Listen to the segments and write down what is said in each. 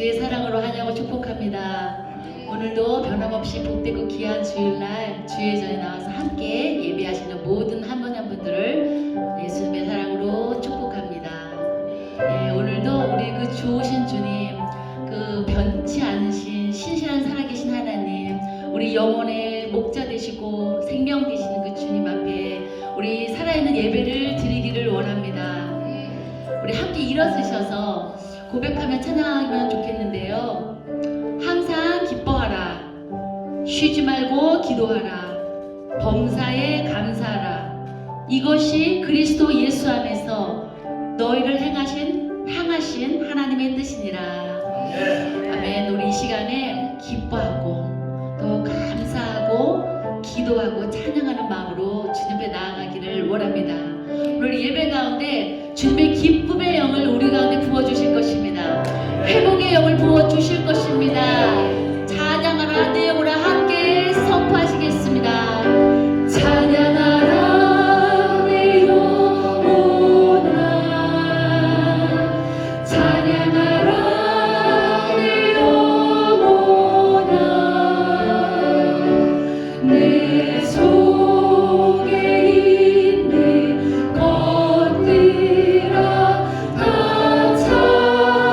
주의 사랑으로 하냐고 축복합니다. 오늘도 변함없이 복되고 귀한 주일날 주의 전에 나와서 함께 예배하시는 모든 한 분 한 분들을 예수님의 사랑으로 축복합니다. 네, 오늘도 우리 그 좋으신 주님, 그 변치 않으신 신실한 살아계신 하나님, 우리 영혼의 목자 되시고 생명 되시는 그 주님 앞에 우리 살아있는 예배를 드리기를 원합니다. 우리 함께 일어서셔서 고백하며 찬양하면 좋겠는데요. 항상 기뻐하라, 쉬지 말고 기도하라, 범사에 감사하라. 이것이 그리스도 예수 안에서 너희를 향하신 하나님의 뜻이니라. 아멘. 우리 이 시간에 기뻐하고 또 감사하고 기도하고 찬양하는 마음으로 주님 앞에 나아가기를 원합니다. 오늘 예배 가운데 주님의 기쁨의 영을 우리 가운데 부어주실 것입니다. 회복의 영을 부어주실 것입니다. 찬양하라 내 영혼아 함께 선포하시겠습니다. 찬양하라 내 영혼아, 찬양하라 내 영혼아, 내 속에 있는 것들아 다 찬양하라.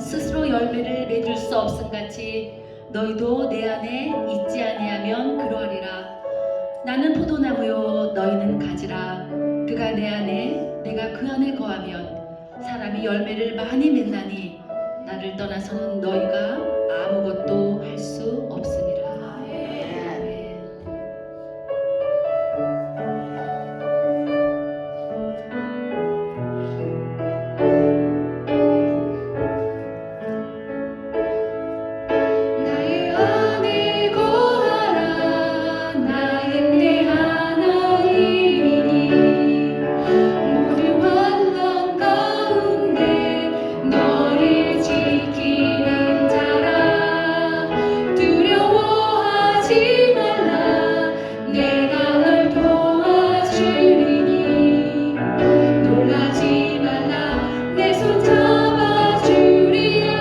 스스로 열매를 맺을 수 없음 같이 너희도 내 안에 있지 아니하면 그러하리라. 나는 포도나무요 너희는 가지라. 그가 내 안에 내가 그 안에 거하면 사람이 열매를 많이 맺나니 나를 떠나서는 너희가 아무것도 할 수 없음이라. 아멘. 나의 안에 거하라. 나는 내 하나님이니 모든 환난 가운데 너를 지키는 자라. 두려워하지 말라. 내가 널 도와주리니 놀라지 말라. 내 손 잡아주리라.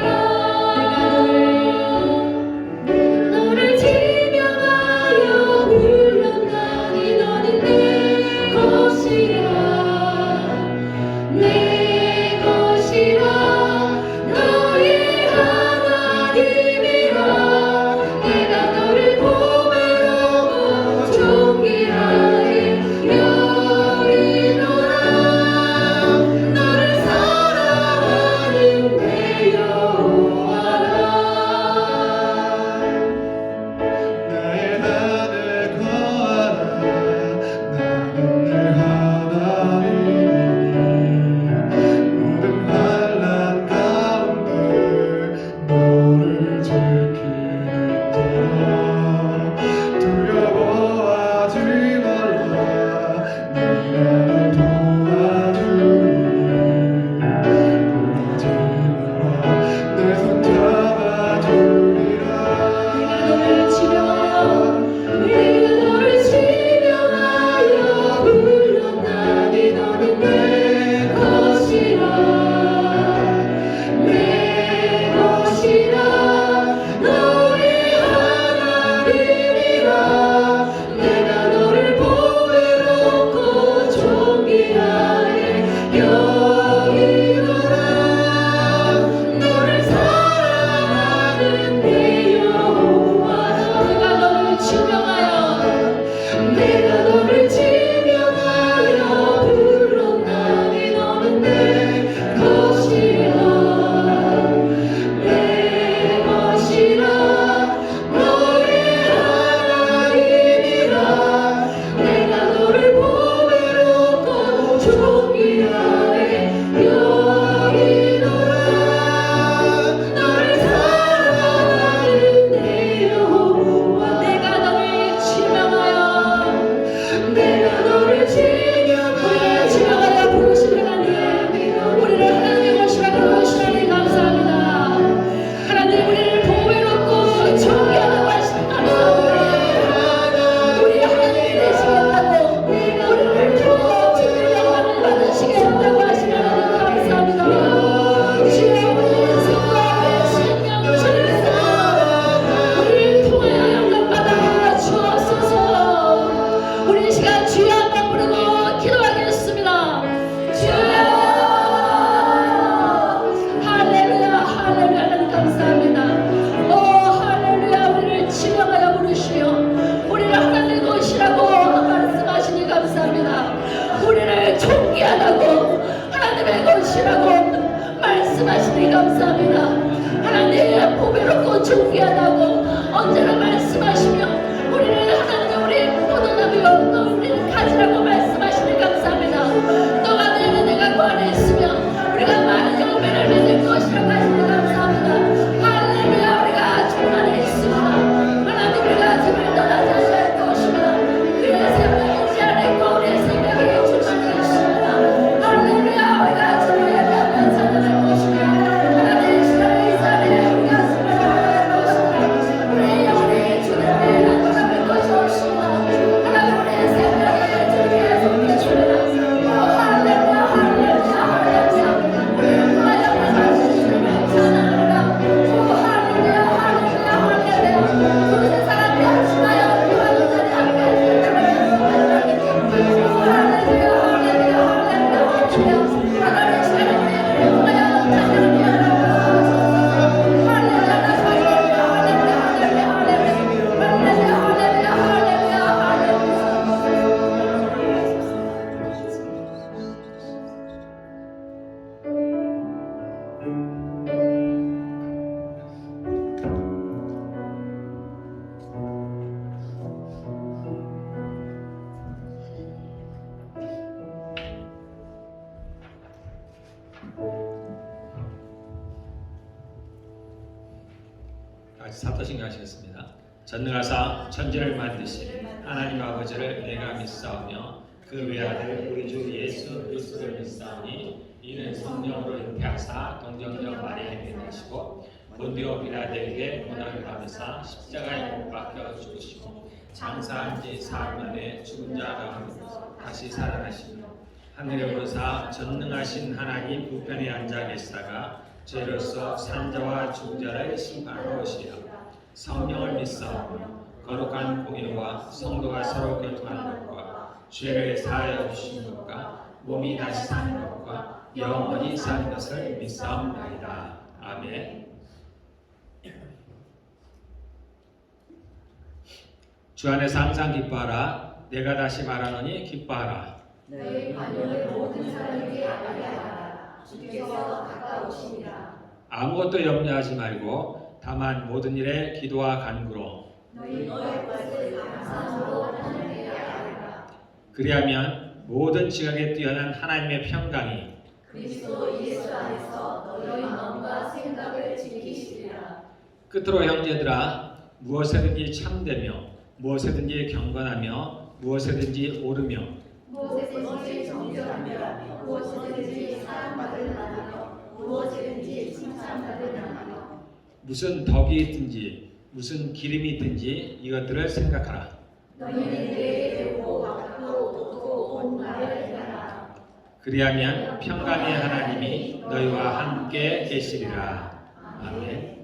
너를 지명하여 불렀나니 너는 내 것이라. 내 것이라. 너의 하나님이라. 내가 너를 보배로고 존귀하게 여기노라. 너를 사랑하는 내 여호와라. 나의 하늘 거하라. 나는 내 하나님이니 모든 환난 가운데 너를 지키는 자라. 두려워하지 말라. 내가 널 도와주리니 놀라지 말라. 내 손 잡아주리라. 내가 너를 지명하여 불렀나니 너는 내 것이라. 내 것이라. 너의 하나님이라. 내가 너를 보배롭고 존귀하게 여기노라. 너를 사랑하는 내 여호와라. 내가 너를 지명하여 불렀나니 너는 내 것이라. 내 것이라. 너의 하나님이라. 내가 너를 보배롭고 존귀하게 여기노라. 너를 사랑하는 내 여호와. 내가 너를 지명하여 우리를 지명하여 부르시는 하나님, 우리를 하나님의 것이라고 부르시니 감사합니다. 하나님 우리를 보배롭고 존귀하다고 하시는 감사합니다. 우리 하나님이 되시겠다고 우리를 도와주시는 영광을 받으시겠다고 하시는 하나님 감사합니다. 주여 우리 인생과 생명 주님께서 우리를 통하여 영광 받아 주옵소서. 우리 이 시간 주여 한번 부르고 기도하겠습니다. 주여 할렐루야 할렐루야 하나님 감사합니다. 오 할렐루야. 우리를 지명하여 부르시며 우리를 하나님의 것이라고 말씀하시니 감사합니다. 우리를 존귀하다고 하나님의 것이라고 말씀하시니 감사합니다. 하나님의 보배롭고 존귀하다고 언제나 말씀하시며 우리를 하나님의 우리 포도나무여 또 우리를 가지라고 말씀하시니 감사합니다. 너가 내 안에 내가 그 안에 있으며 우리가 많은 열매를 맺을 것이라고 하시니 감사합니다. 할렐루야. 우리가 주 안에 있습니다. 하나님 우리가 주를 떠나지 않을 것입니다. 그의 생명이 우리 안에 있고 우리의 생명이 주 안에 있습니다. 할렐루야. 우리가 주를 예배하며 찬양할 것이며 하나님 이 시간에 이 자리에 우리가 주를 예배할 것입니다. 우리의 영혼이 사도신경 하시겠습니다. 전능하사 천지를 만드신 하나님 아버지를 내가 믿사오며 그 외아들 우리 주 예수 그리스도를 믿사오니 이는 성령으로 잉태하사 동정녀 마리아에게 나시고 본디오 빌라도에게 고난을 받으사 십자가에 못 박혀 죽으시고 장사한 지 사흘 만에 죽은 자 가운데서 다시 살아나시며 하늘에 오르사 전능하신 하나님 우편에 앉아 계시다가 죄로서 산자와 죽은 자를 심판하러 오시리라. 성령을 믿사오며 거룩한 공예와 성도가 서로 교통하는 것과 죄를 사하여 주시는 것과 몸이 다시 사는 것과 영원히 사는 것을 믿사옵나이다. 아멘. 주 안에서 항상 기뻐하라. 내가 다시 말하노니 기뻐하라. 너희 관용을 모든 사람에게 알게 하라. 주께서 가까우시니라. 아무것도 염려하지 말고 다만 모든 일에 기도와 간구로 너희 것을 감사함으로 하나님께 아뢰라. 그리하면 모든 지각에 뛰어난 하나님의 평강이 그리스도 예수 안에서 너희 마음과 생각을 지키시리라. 끝으로 형제들아 무엇에든지 참되며 무엇에든지 경건하며 무엇에든지 오르며 무엇이든지 정결하며 무엇이든지 사랑받을 만하며 무엇이든지 칭찬받을 만하며 무슨 덕이 있든지 무슨 기름이 있든지 이것들을 생각하라. 너희는 내게 배우고 받고 듣고 온 말을 행하라. 그리하면 평강의 하나님이 너희와 함께 계시리라. 아멘.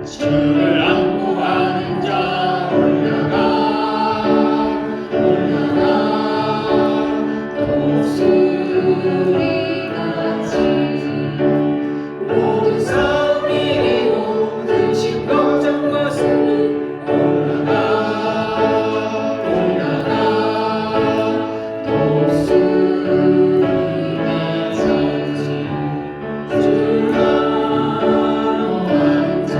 주를 안무하는 자 올라가 독수리같이 모든 싸움이 이고 근심 걱정 벗은 올라가 독수리같이 주를 안무하는 자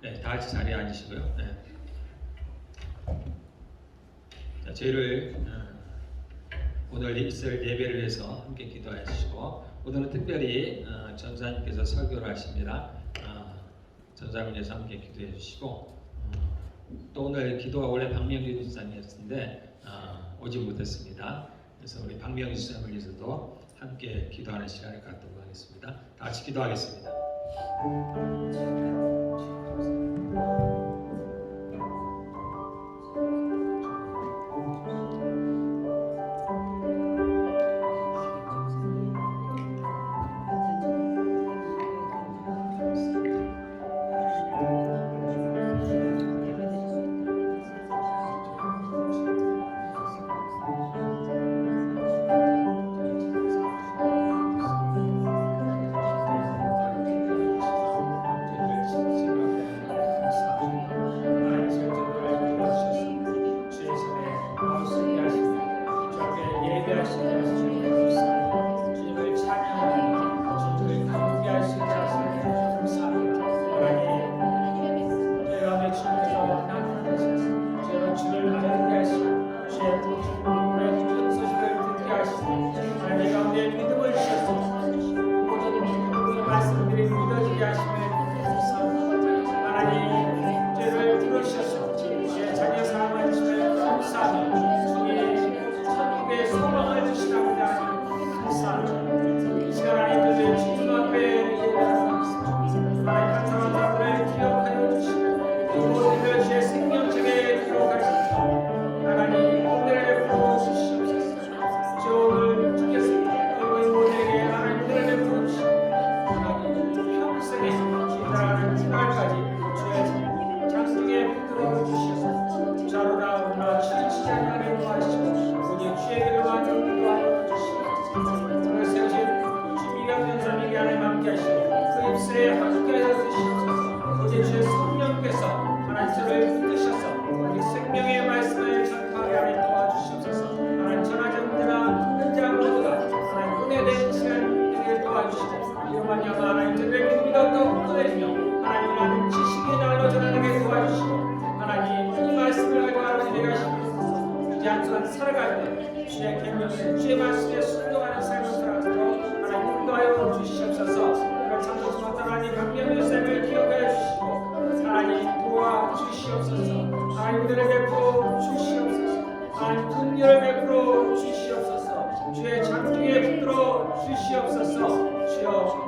네, 다 같이 자리에 앉으시고요. 네. 자, 저희를 오늘 있을 예배를 위해서 함께 기도해 주시고, 오늘은 특별히 전사님께서 설교를 하십니다. 전사님을 위해서 함께 기도해 주시고, 또 오늘 기도가 원래 박명규 집사님이었는데 오지 못했습니다. 그래서 우리 박명규 집사님을 위해서도 함께 기도하는 시간을 갖도록 하겠습니다. 다 같이 기도하겠습니다. 살아갈 때 주의 계명에 주의 말씀에 순종하는 삶을 살아가도록 하나님 인도하여 주시옵소서. 이런 참소서 하나님 강명의 삶을 기억하여 주시고 하나님 도와주시옵소서. 하나님 은혜를 베풀어 주시옵소서. 하나님 긍휼을 베풀어 주시옵소서. 주의 장중에 붙들어 주시옵소서. 주여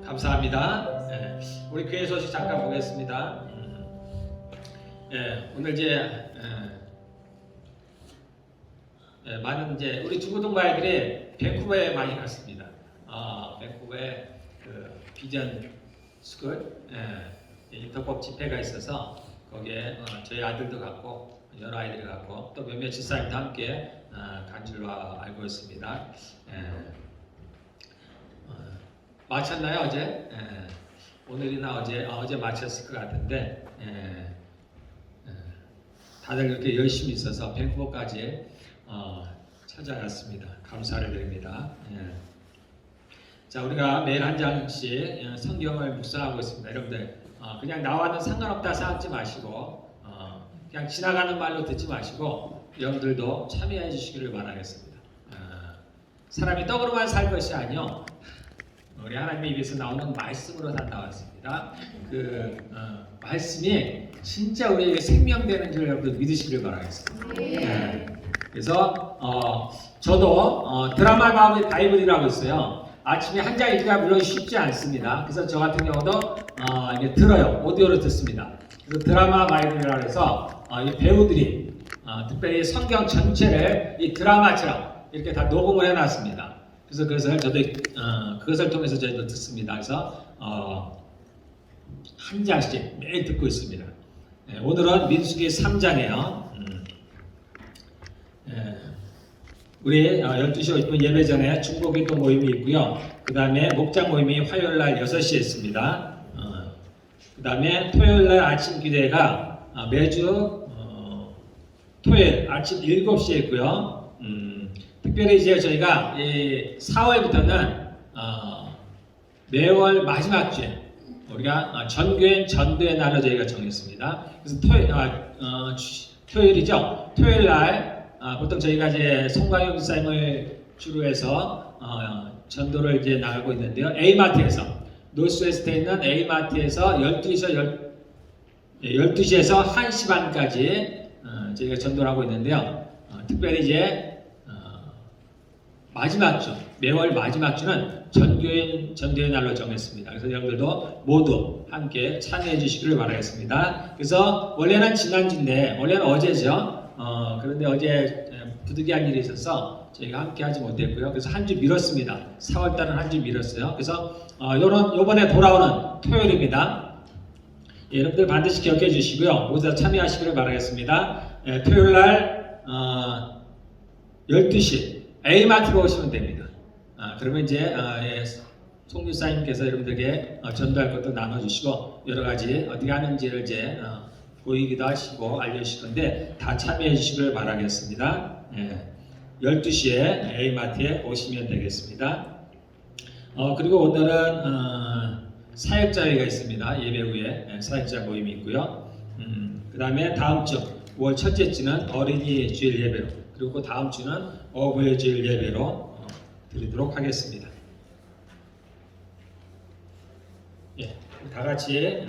감사합니다. 우리 교회 소식 잠깐 보겠습니다. 오늘 이제 많은 이제 우리 중고 동바이들이 밴쿠버에 많이 갔습니다. 밴쿠버에 그 비전 스쿨 인터법 집회가 있어서 거기에 저희 아들도 갔고 여러 아이들이 갔고 또 몇몇 집사님도 함께 간 줄로 알고 있습니다. 마쳤나요 어제? 오늘이나 어제 마쳤을 것 같은데 다들 이렇게 열심히 있어서 밴쿠버까지 찾아갔습니다. 감사를 드립니다. 자, 우리가 매일 한 장씩 성경을 묵상하고 있습니다. 여러분들 그냥 나와는 상관없다 생각하지 마시고 그냥 지나가는 말로 듣지 마시고 여러분들도 참여해 주시기를 바라겠습니다. 사람이 떡으로만 살 것이 아니요 우리 하나님의 입에서 나오는 말씀으로 산다고 했습니다. 그 말씀이 진짜 우리에게 생명되는 줄 여러분들 믿으시길 바라겠습니다. 그래서 저도 드라마 바이블이라고 있어요. 아침에 한 장 읽기가 물론 쉽지 않습니다. 그래서 저 같은 경우도 이제 들어요. 오디오로 듣습니다. 그래서 드라마 바이블이라고 해서 이 배우들이 특별히 성경 전체를 이 드라마처럼 이렇게 다 녹음을 해놨습니다. 그래서 그것을 저도 그것을 통해서 저희도 듣습니다. 그래서 한 장씩 매일 듣고 있습니다. 오늘은 민수기 3장이에요. 우리 12시 50분 예배 전에 중보기도 모임이 있고요. 그 다음에 목장 모임이 화요일날 6시에 있습니다. 그 다음에 토요일날 아침 기대가 매주 토요일 아침 7시에 있고요. 특별히 이제 저희가 4월부터는 매월 마지막 주에 우리가 전교인 전도의 날로 저희가 정했습니다. 그래서 토요일이죠. 토요일 날 보통 저희가 이제 송광영 집사님을 주로 해서 전도를 이제 나가고 있는데요. A마트에서 노스웨스트에 있는 A마트에서 12시에서 1시 반까지 저희가 전도를 하고 있는데요. 특별히 이제 마지막 주, 매월 마지막 주는 전교인 전도의 날로 정했습니다. 그래서 여러분들도 모두 함께 참여해 주시기를 바라겠습니다. 그래서 원래는 지난주인데, 원래는 어제죠. 그런데 어제 부득이한 일이 있어서 저희가 함께 하지 못했고요. 그래서 한 주 미뤘습니다. 4월달은 한 주 미뤘어요. 그래서 요번에 돌아오는 토요일입니다. 여러분들 반드시 기억해 주시고요. 모두 다 참여하시기를 바라겠습니다. 토요일 날 12시 A마트로 오시면 됩니다. 그러면 이제 송유사님께서 여러분들에게 전도할 것도 나눠주시고 여러 가지 어떻게 하는지를 이제 보이기도 하시고 알려주실 건데 다 참여해 주시길 바라겠습니다. 12시에 A마트에 오시면 되겠습니다. 그리고 오늘은 사역자회가 있습니다. 예배 후에 사역자 모임이 있고요. 그 다음에 다음 주 5월 첫째 주는 어린이 주일 예배로, 그리고 그 다음 주는 어부의 주일 예배로 드리도록 하겠습니다. 다 같이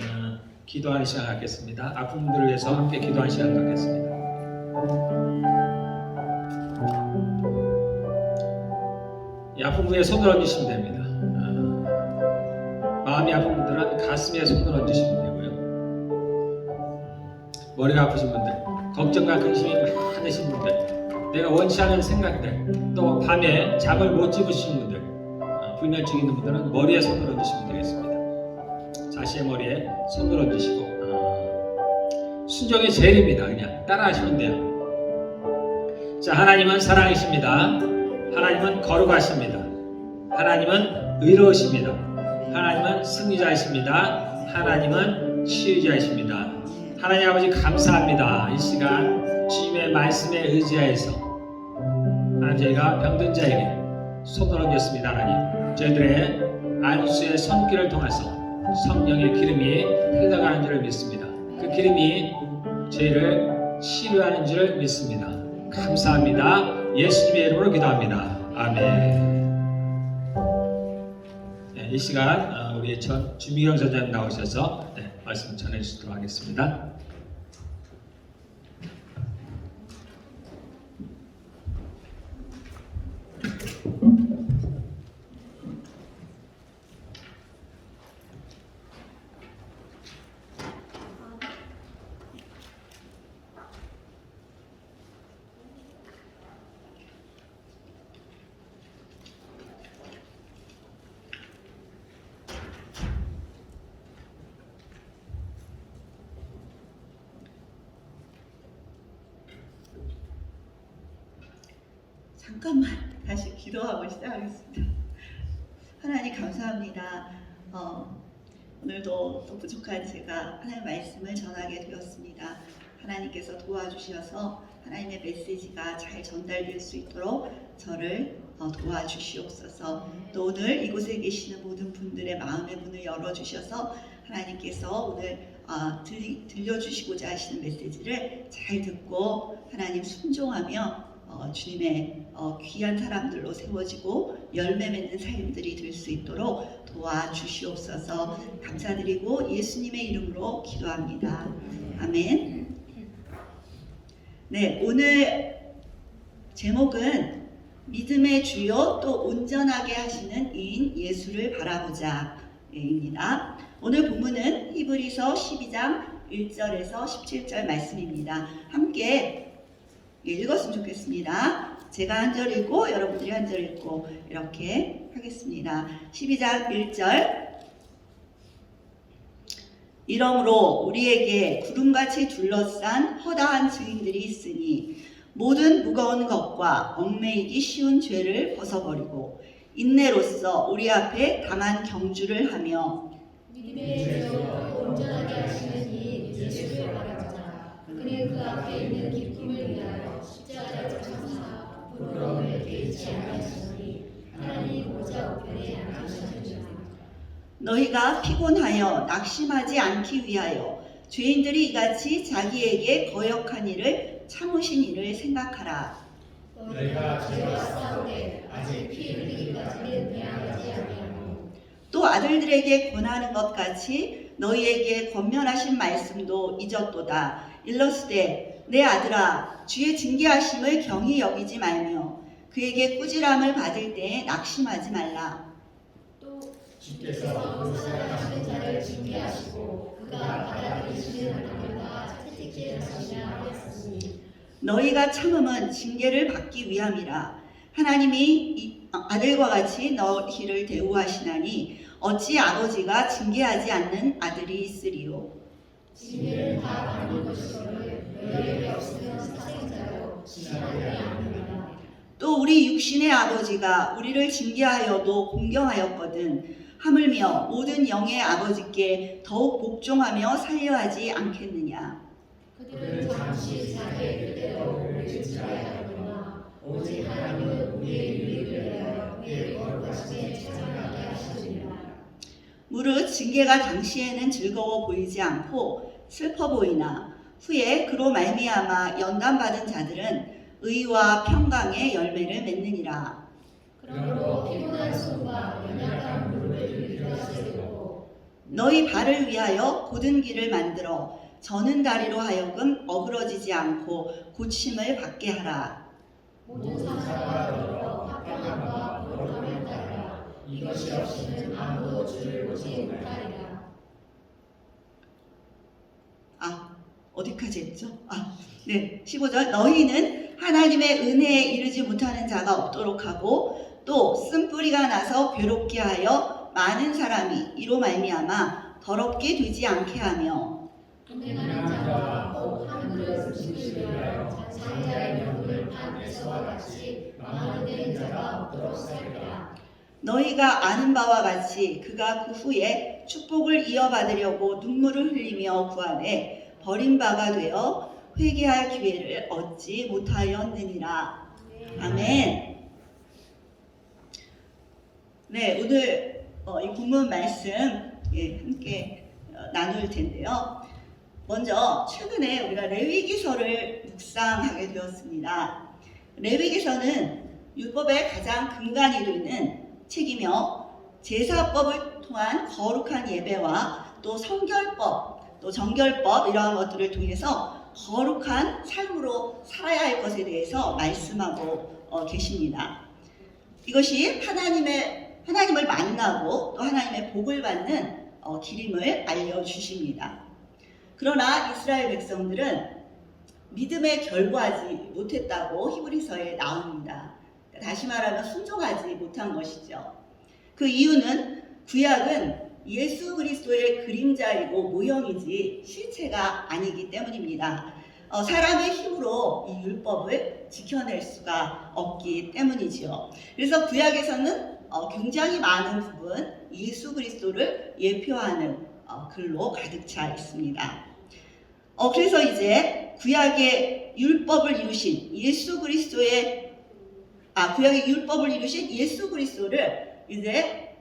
기도하는 시간 갖겠습니다. 아픈 분들을 위해서 함께 기도하는 시간 갖겠습니다. 아픈 분에 손을 얹으시면 됩니다. 마음이 아픈 분들은 가슴에 손을 얹으시면 되고요. 머리가 아프신 분들, 걱정과 근심이 많으신 분들, 내가 원치 않은 생각들, 또 밤에 잠을 못 주무시는 분들, 불면증 있는 분들은 머리에 손을 얹으시면 되겠습니다. 자신의 머리에 손을 얹으시고 순종이 제일입니다. 그냥 따라하시면 돼요. 자, 하나님은 사랑이십니다. 하나님은 거룩하십니다. 하나님은 의로우십니다. 하나님은 승리자이십니다. 하나님은 치유자이십니다. 하나님 아버지 감사합니다. 이 시간 주님의 말씀에 의지하여서 하나님, 저희가 병든 자에게 손을 얹었습니다. 하나님, 저희들의 안수의 손길을 통해서 성령의 기름이 흘러가는 줄을 믿습니다. 그 기름이 저희를 치료하는 줄을 믿습니다. 감사합니다. 예수님의 이름으로 기도합니다. 아멘. 이 시간 우리 주미경 선생님 나오셔서 말씀 전해주시도록 하겠습니다. 잠깐만 다시 기도하고 시작하겠습니다. 하나님 감사합니다. 오늘도 또 부족한 제가 하나님의 말씀을 전하게 되었습니다. 하나님께서 도와주셔서 하나님의 메시지가 잘 전달될 수 있도록 저를 도와주시옵소서. 또 오늘 이곳에 계시는 모든 분들의 마음의 문을 열어주셔서 하나님께서 오늘 들려주시고자 하시는 메시지를 잘 듣고 하나님 순종하며 주님의 귀한 사람들로 세워지고 열매 맺는 삶들이 될 수 있도록 도와주시옵소서. 감사드리고 예수님의 이름으로 기도합니다. 아멘. 네, 오늘 제목은 믿음의 주요 또 온전하게 하시는 이인 예수를 바라보자 입니다. 오늘 본문은 히브리서 12장 1절에서 17절 말씀입니다. 함께 읽었으면 좋겠습니다. 제가 한 절 읽고 여러분들이 한 절 읽고 이렇게 하겠습니다. 12장 1절. 이러므로 우리에게 구름같이 둘러싼 허다한 증인들이 있으니 모든 무거운 것과 얽매이기 쉬운 죄를 벗어버리고 인내로써 우리 앞에 강한 경주를 하며 믿음의 주요 온전하게 하시는 이 예수를 바라보자. 그는 그 앞에 있는 기쁨을 위하여 십자가를 참사 부끄러움을 개의치 아니하시니 하나님 보좌 우편에 앉으셨느니라. 너희가 피곤하여 낙심하지 않기 위하여 죄인들이 이같이 자기에게 거역한 일을 참으신 일을 생각하라. 너희가 죄와 싸우되 아직 피 흘리기까지는 대항하지 아니하고 또 아들들에게 권하는 것 같이 너희에게 권면하신 말씀도 잊었도다. 일러스되 내 아들아 주의 징계하심을 경히 여기지 말며 그에게 꾸지람을 받을 때에 낙심하지 말라. 또 주께서 그 사랑하시는 자를 징계하시고 그가 받아들이시는 하나님과 채찍질 하시나 하였으니 너희가 참음은 징계를 받기 위함이라. 하나님이 이 아들과 같이 너희를 대우하시나니 어찌 아버지가 징계하지 않는 아들이 있으리요. 징계는 다 받는 것이거늘 너희에게 없으면 사생자로 지나가지 않느니라. 또 우리 육신의 아버지가 우리를 징계하여도 공경하였거든 하물며 모든 영의 아버지께 더욱 복종하며 살려하지 않겠느냐. 그들은 잠시 자기의 뜻대로 우리를 지나가려거나 오직 하나님은 우리의 유익을 위하여 그의 거룩하심에 찬양하게 하시느니라. 무릇 징계가 당시에는 즐거워 보이지 않고 슬퍼 보이나 후에 그로 말미암아 연단받은 자들은 의와 평강의 열매를 맺느니라. 그러므로 피곤한 손과 연약한 무릎을 일으켜세우고 너희 발을 위하여 곧은 길을 만들어 저는 다리로 하여금 어그러지지 않고 고침을 받게 하라. 모든 사자가 더러 합당함과 거룩함을 따르라. 이것이 없이는 아무도 주를 보지 못하리라. 어디까지 했죠? 네, 15절. 너희는 하나님의 은혜에 이르지 못하는 자가 없도록 하고 또 쓴뿌리가 나서 괴롭게 하여 많은 사람이 이로 말미암아 더럽게 되지 않게 하며 은행하는 자와 꼭 한 그릇 음식을 위하여 장자의 명분을 판 에서와 같이 망하는 자가 없도록 살리라. 너희가 아는 바와 같이 그가 그 후에 축복을 이어받으려고 눈물을 흘리며 구하되 버림바가 되어 회개할 기회를 얻지 못하였느니라. 아멘. 네, 오늘 이 본문 말씀 함께 나눌 텐데요. 먼저 최근에 우리가 레위기서를 묵상하게 되었습니다. 레위기서는 율법의 가장 근간이 되는 책이며 제사법을 통한 거룩한 예배와 또 성결법, 또 정결법 이러한 것들을 통해서 거룩한 삶으로 살아야 할 것에 대해서 말씀하고 계십니다. 이것이 하나님을 만나고 또 하나님의 복을 받는 길임을 알려주십니다. 그러나 이스라엘 백성들은 믿음에 결부하지 못했다고 히브리서에 나옵니다. 다시 말하면 순종하지 못한 것이죠. 그 이유는 구약은 예수 그리스도의 그림자이고 모형이지 실체가 아니기 때문입니다. 사람의 힘으로 이 율법을 지켜낼 수가 없기 때문이지요. 그래서 구약에서는 굉장히 많은 부분 예수 그리스도를 예표하는 글로 가득 차 있습니다. 그래서 이제 구약의 율법을 이루신 예수 그리스도를 이제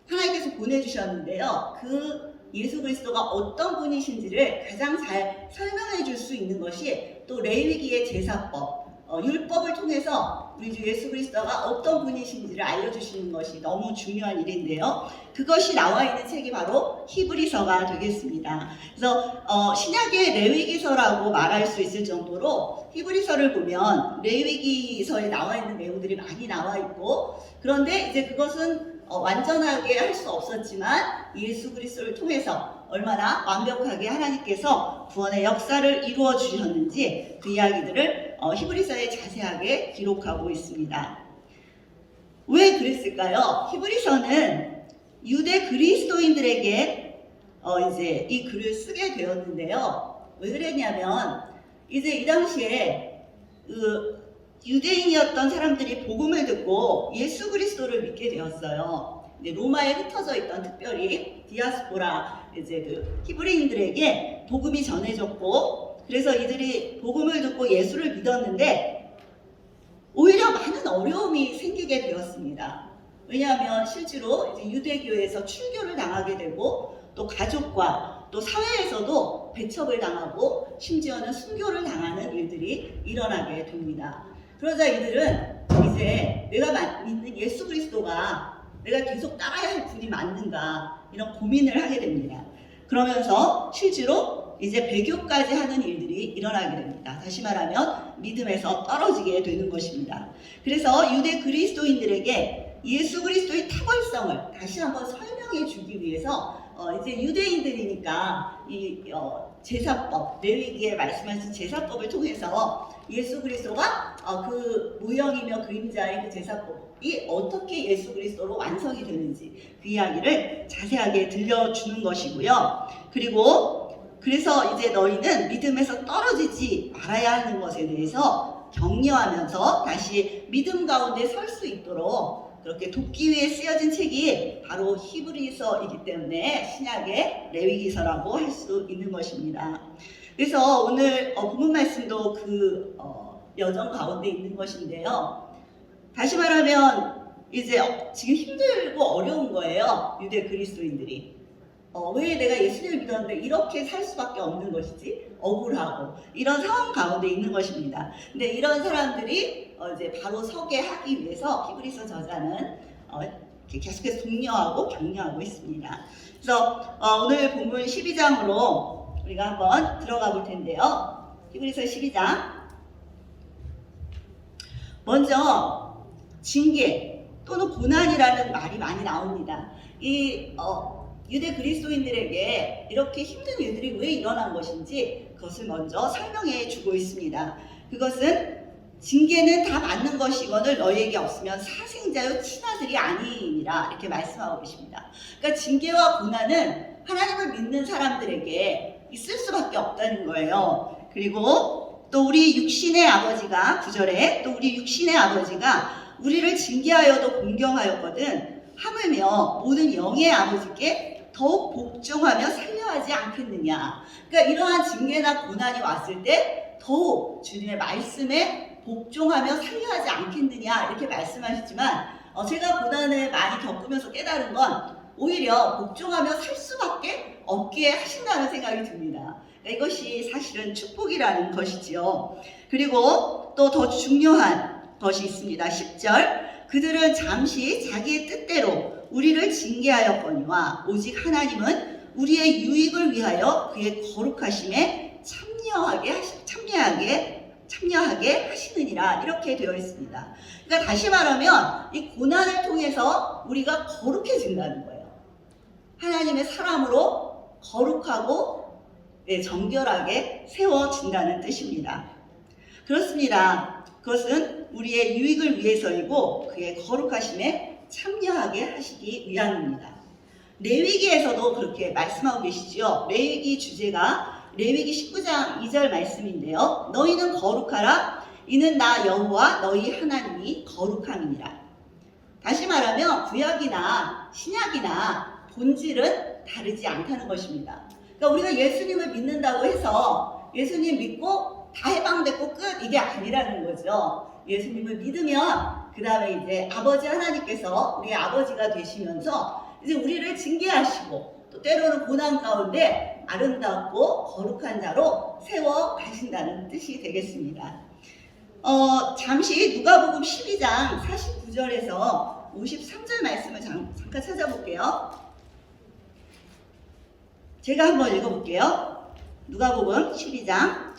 하나님께서 보내주셨는데요. 그 예수 그리스도가 어떤 분이신지를 가장 잘 설명해 줄 수 있는 것이 또 레위기의 제사법, 율법을 통해서 우리 주 예수 그리스도가 어떤 분이신지를 알려주시는 것이 너무 중요한 일인데요. 그것이 나와 있는 책이 바로 히브리서가 되겠습니다. 그래서 신약의 레위기서라고 말할 수 있을 정도로 히브리서를 보면 레위기서에 나와 있는 내용들이 많이 나와 있고, 그런데 이제 그것은 완전하게 할 수 없었지만 예수 그리스도를 통해서 얼마나 완벽하게 하나님께서 구원의 역사를 이루어 주셨는지 그 이야기들을 히브리서에 자세하게 기록하고 있습니다. 왜 그랬을까요? 히브리서는 유대 그리스도인들에게 이제 이 글을 쓰게 되었는데요. 왜 그랬냐면 이제 이 당시에 유대인이었던 사람들이 복음을 듣고 예수 그리스도를 믿게 되었어요. 로마에 흩어져 있던 특별히 디아스포라 이제 그 히브리인들에게 복음이 전해졌고, 그래서 이들이 복음을 듣고 예수를 믿었는데 오히려 많은 어려움이 생기게 되었습니다. 왜냐하면 실제로 이제 유대교에서 출교를 당하게 되고 또 가족과 또 사회에서도 배척을 당하고 심지어는 순교를 당하는 일들이 일어나게 됩니다. 그러자 이들은 이제 내가 믿는 예수 그리스도가 내가 계속 따라야 할 분이 맞는가 이런 고민을 하게 됩니다. 그러면서 실제로 이제 배교까지 하는 일들이 일어나게 됩니다. 다시 말하면 믿음에서 떨어지게 되는 것입니다. 그래서 유대 그리스도인들에게 예수 그리스도의 탁월성을 다시 한번 설명해 주기 위해서 이제 유대인들이니까 이 제사법, 레위기에 말씀하신 제사법을 통해서 예수 그리스도가 그 모형이며 그림자의 그 제사법이 어떻게 예수 그리스도로 완성이 되는지 그 이야기를 자세하게 들려주는 것이고요. 그리고 그래서 이제 너희는 믿음에서 떨어지지 말아야 하는 것에 대해서 격려하면서 다시 믿음 가운데 설 수 있도록 그렇게 돕기 위해 쓰여진 책이 바로 히브리서이기 때문에 신약의 레위기서라고 할 수 있는 것입니다. 그래서 오늘 본문 말씀도 그 여정 가운데 있는 것인데요. 다시 말하면 이제 지금 힘들고 어려운 거예요. 유대 그리스도인들이. 왜 내가 예수님을 믿었는데 이렇게 살 수밖에 없는 것이지? 억울하고 이런 상황 가운데 있는 것입니다. 근데 이런 사람들이 이제 바로 서게 하기 위해서 히브리서 저자는 계속해서 독려하고 격려하고 있습니다. 그래서 오늘 본문 12장으로 우리가 한번 들어가 볼 텐데요. 히브리서 12장. 먼저 징계 또는 고난이라는 말이 많이 나옵니다. 이 유대 그리스도인들에게 이렇게 힘든 일들이 왜 일어난 것인지 그것을 먼저 설명해 주고 있습니다. 그것은 징계는 다 맞는 것이거늘 너희에게 없으면 사생자요 친아들이 아니니라 이렇게 말씀하고 계십니다. 그러니까 징계와 고난은 하나님을 믿는 사람들에게 있을 수밖에 없다는 거예요. 그리고 또 우리 육신의 아버지가 9절에 또 우리 육신의 아버지가 우리를 징계하여도 공경하였거든 하물며 모든 영의 아버지께 더욱 복종하며 살려하지 않겠느냐. 그러니까 이러한 징계나 고난이 왔을 때 더욱 주님의 말씀에 복종하며 살려하지 않겠느냐 이렇게 말씀하시지만 제가 고난을 많이 겪으면서 깨달은 건 오히려 복종하며 살 수밖에 없게 하신다는 생각이 듭니다. 그러니까 이것이 사실은 축복이라는 것이지요. 그리고 또 더 중요한 것이 있습니다. 10절 그들은 잠시 자기의 뜻대로 우리를 징계하였거니와 오직 하나님은 우리의 유익을 위하여 그의 거룩하심에 참여하게 하시느니라 이렇게 되어 있습니다. 그러니까 다시 말하면 이 고난을 통해서 우리가 거룩해진다는 거예요. 하나님의 사람으로 거룩하고 정결하게 세워진다는 뜻입니다. 그렇습니다. 그것은 우리의 유익을 위해서이고 그의 거룩하심에 참여하게 하시기 위함입니다. 레위기에서도 그렇게 말씀하고 계시지요. 레위기 주제가 레위기 19장 2절 말씀인데요. 너희는 거룩하라. 이는 나 여호와 너희 하나님이 거룩함이니라. 다시 말하면 구약이나 신약이나 본질은 다르지 않다는 것입니다. 그러니까 우리가 예수님을 믿는다고 해서 예수님 믿고 다 해방됐고 끝 이게 아니라는 거죠. 예수님을 믿으면 그 다음에 이제 아버지 하나님께서 우리의 아버지가 되시면서 이제 우리를 징계하시고 또 때로는 고난 가운데 아름답고 거룩한 자로 세워 가신다는 뜻이 되겠습니다. 잠시 누가복음 12장 49절에서 53절 말씀을 잠깐 찾아볼게요. 제가 한번 읽어볼게요. 누가복음 12장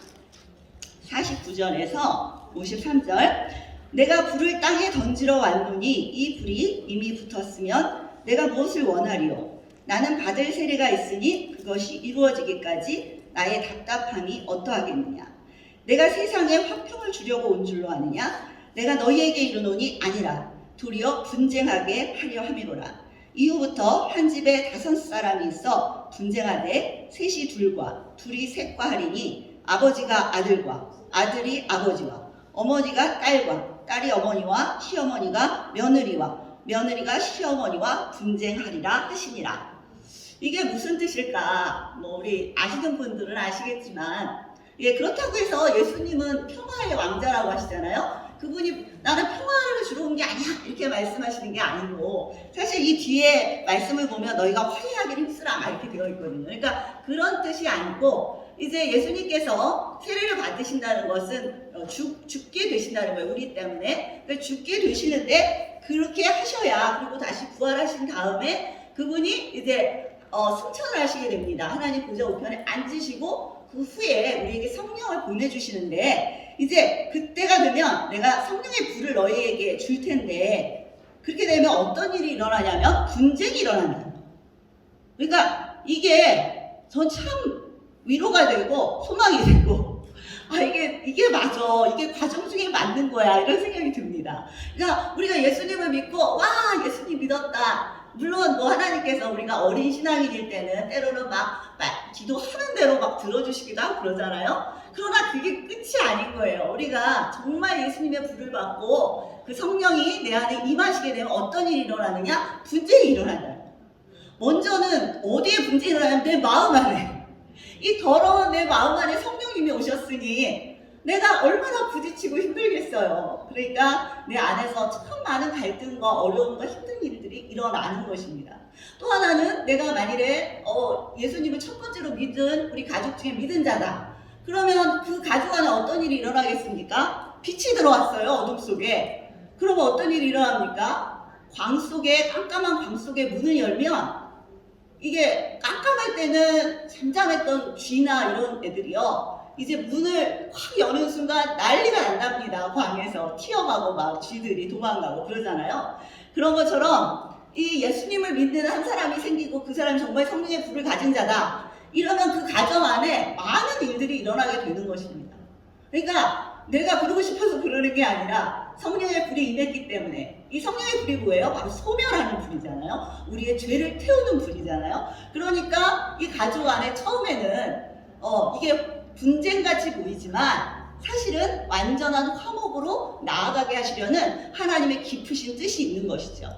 49절에서 53절 내가 불을 땅에 던지러 왔노니 이 불이 이미 붙었으면 내가 무엇을 원하리요? 나는 받을 세례가 있으니 그것이 이루어지기까지 나의 답답함이 어떠하겠느냐? 내가 세상에 화평을 주려고 온 줄로 아느냐? 내가 너희에게 이르노니 아니라 도리어 분쟁하게 하려 함이로라. 이후부터 한 집에 5사람이 있어 분쟁하되 셋이 둘과 둘이 셋과 하리니 아버지가 아들과 아들이 아버지와 어머니가 딸과 딸이 어머니와 시어머니가 며느리와 며느리가 시어머니와 분쟁하리라 하시니라. 이게 무슨 뜻일까? 우리 아시는 분들은 아시겠지만 예, 그렇다고 해서 예수님은 평화의 왕자라고 하시잖아요. 그분이 나는 평화를 주러 온 게 아니야 이렇게 말씀하시는 게 아니고, 사실 이 뒤에 말씀을 보면 너희가 화해하기를 힘쓰라 이렇게 되어 있거든요. 그러니까 그런 뜻이 아니고, 이제 예수님께서 세례를 받으신다는 것은 죽게 되신다는 거예요. 우리 때문에. 그러니까 죽게 되시는데 그렇게 하셔야, 그리고 다시 부활하신 다음에 그분이 이제 승천을 하시게 됩니다. 하나님 보좌 우편에 앉으시고 그 후에 우리에게 성령을 보내주시는데, 이제 그때가 되면 내가 성령의 불을 너희에게 줄 텐데, 그렇게 되면 어떤 일이 일어나냐면 분쟁이 일어난다. 그러니까 이게 전 참 위로가 되고 소망이 되고, 이게 맞아, 이게 과정 중에 맞는 거야 이런 생각이 듭니다. 그러니까 우리가 예수님을 믿고 와 예수님 믿었다. 물론 뭐 하나님께서 우리가 어린 신앙인일 때는 때로는 막 기도하는 대로 막 들어주시기도 하고 그러잖아요. 그러나 그게 끝이 아닌 거예요. 우리가 정말 예수님의 불을 받고 그 성령이 내 안에 임하시게 되면 어떤 일이 일어나느냐? 분쟁이 일어난다. 먼저는 어디에 분쟁이 일어나냐면 내 마음 안에, 이 더러운 내 마음 안에 성령님이 오셨으니 내가 얼마나 부딪히고 힘들겠어요. 그러니까 내 안에서 참 많은 갈등과 어려움과 힘든 일들이 일어나는 것입니다. 또 하나는 내가 만일에 예수님을 첫 번째로 믿은 우리 가족 중에 믿은 자다. 그러면 그 가족 안에 어떤 일이 일어나겠습니까? 빛이 들어왔어요, 어둠 속에. 그러면 어떤 일이 일어납니까? 깜깜한 광 속에 문을 열면, 이게 깜깜할 때는 잠잠했던 쥐나 이런 애들이요, 이제 문을 확 여는 순간 난리가 난답니다. 광에서 튀어가고 막 쥐들이 도망가고 그러잖아요. 그런 것처럼 이 예수님을 믿는 한 사람이 생기고 그 사람이 정말 성령의 불을 가진 자다. 이러면 그 가정 안에 많은 일들이 일어나게 되는 것입니다. 그러니까 내가 그러고 싶어서 그러는 게 아니라 성령의 불이 임했기 때문에. 이 성령의 불이 뭐예요? 바로 소멸하는 불이잖아요. 우리의 죄를 태우는 불이잖아요. 그러니까 이 가족 안에 처음에는 이게 분쟁같이 보이지만 사실은 완전한 화목으로 나아가게 하시려는 하나님의 깊으신 뜻이 있는 것이죠.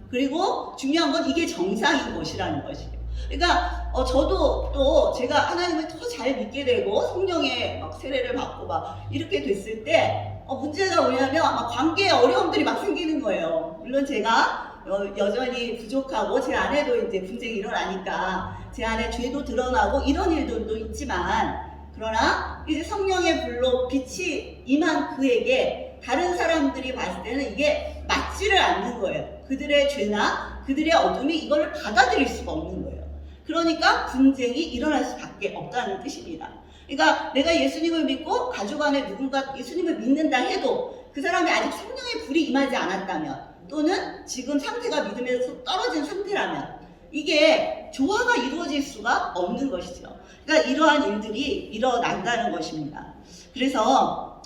그리고 중요한 건 이게 정상인 것이라는 것이에요. 그러니까 저도 또 제가 하나님을 더 잘 믿게 되고 성령의 막 세례를 받고 막 이렇게 됐을 때 문제가 뭐냐면 관계에 어려움들이 막 생기는 거예요. 물론 제가 여전히 부족하고 제 안에도 이제 분쟁이 일어나니까 제 안에 죄도 드러나고 이런 일들도 있지만, 그러나 이제 성령의 불로 빛이 임한 그에게 다른 사람들이 봤을 때는 이게 맞지를 않는 거예요. 그들의 죄나 그들의 어둠이 이걸 받아들일 수가 없는 거예요. 그러니까 분쟁이 일어날 수밖에 없다는 뜻입니다. 그러니까 내가 예수님을 믿고 가족 안에 누군가 예수님을 믿는다 해도 그 사람이 아직 성령의 불이 임하지 않았다면, 또는 지금 상태가 믿음에서 떨어진 상태라면 이게 조화가 이루어질 수가 없는 것이죠. 그러니까 이러한 일들이 일어난다는 것입니다. 그래서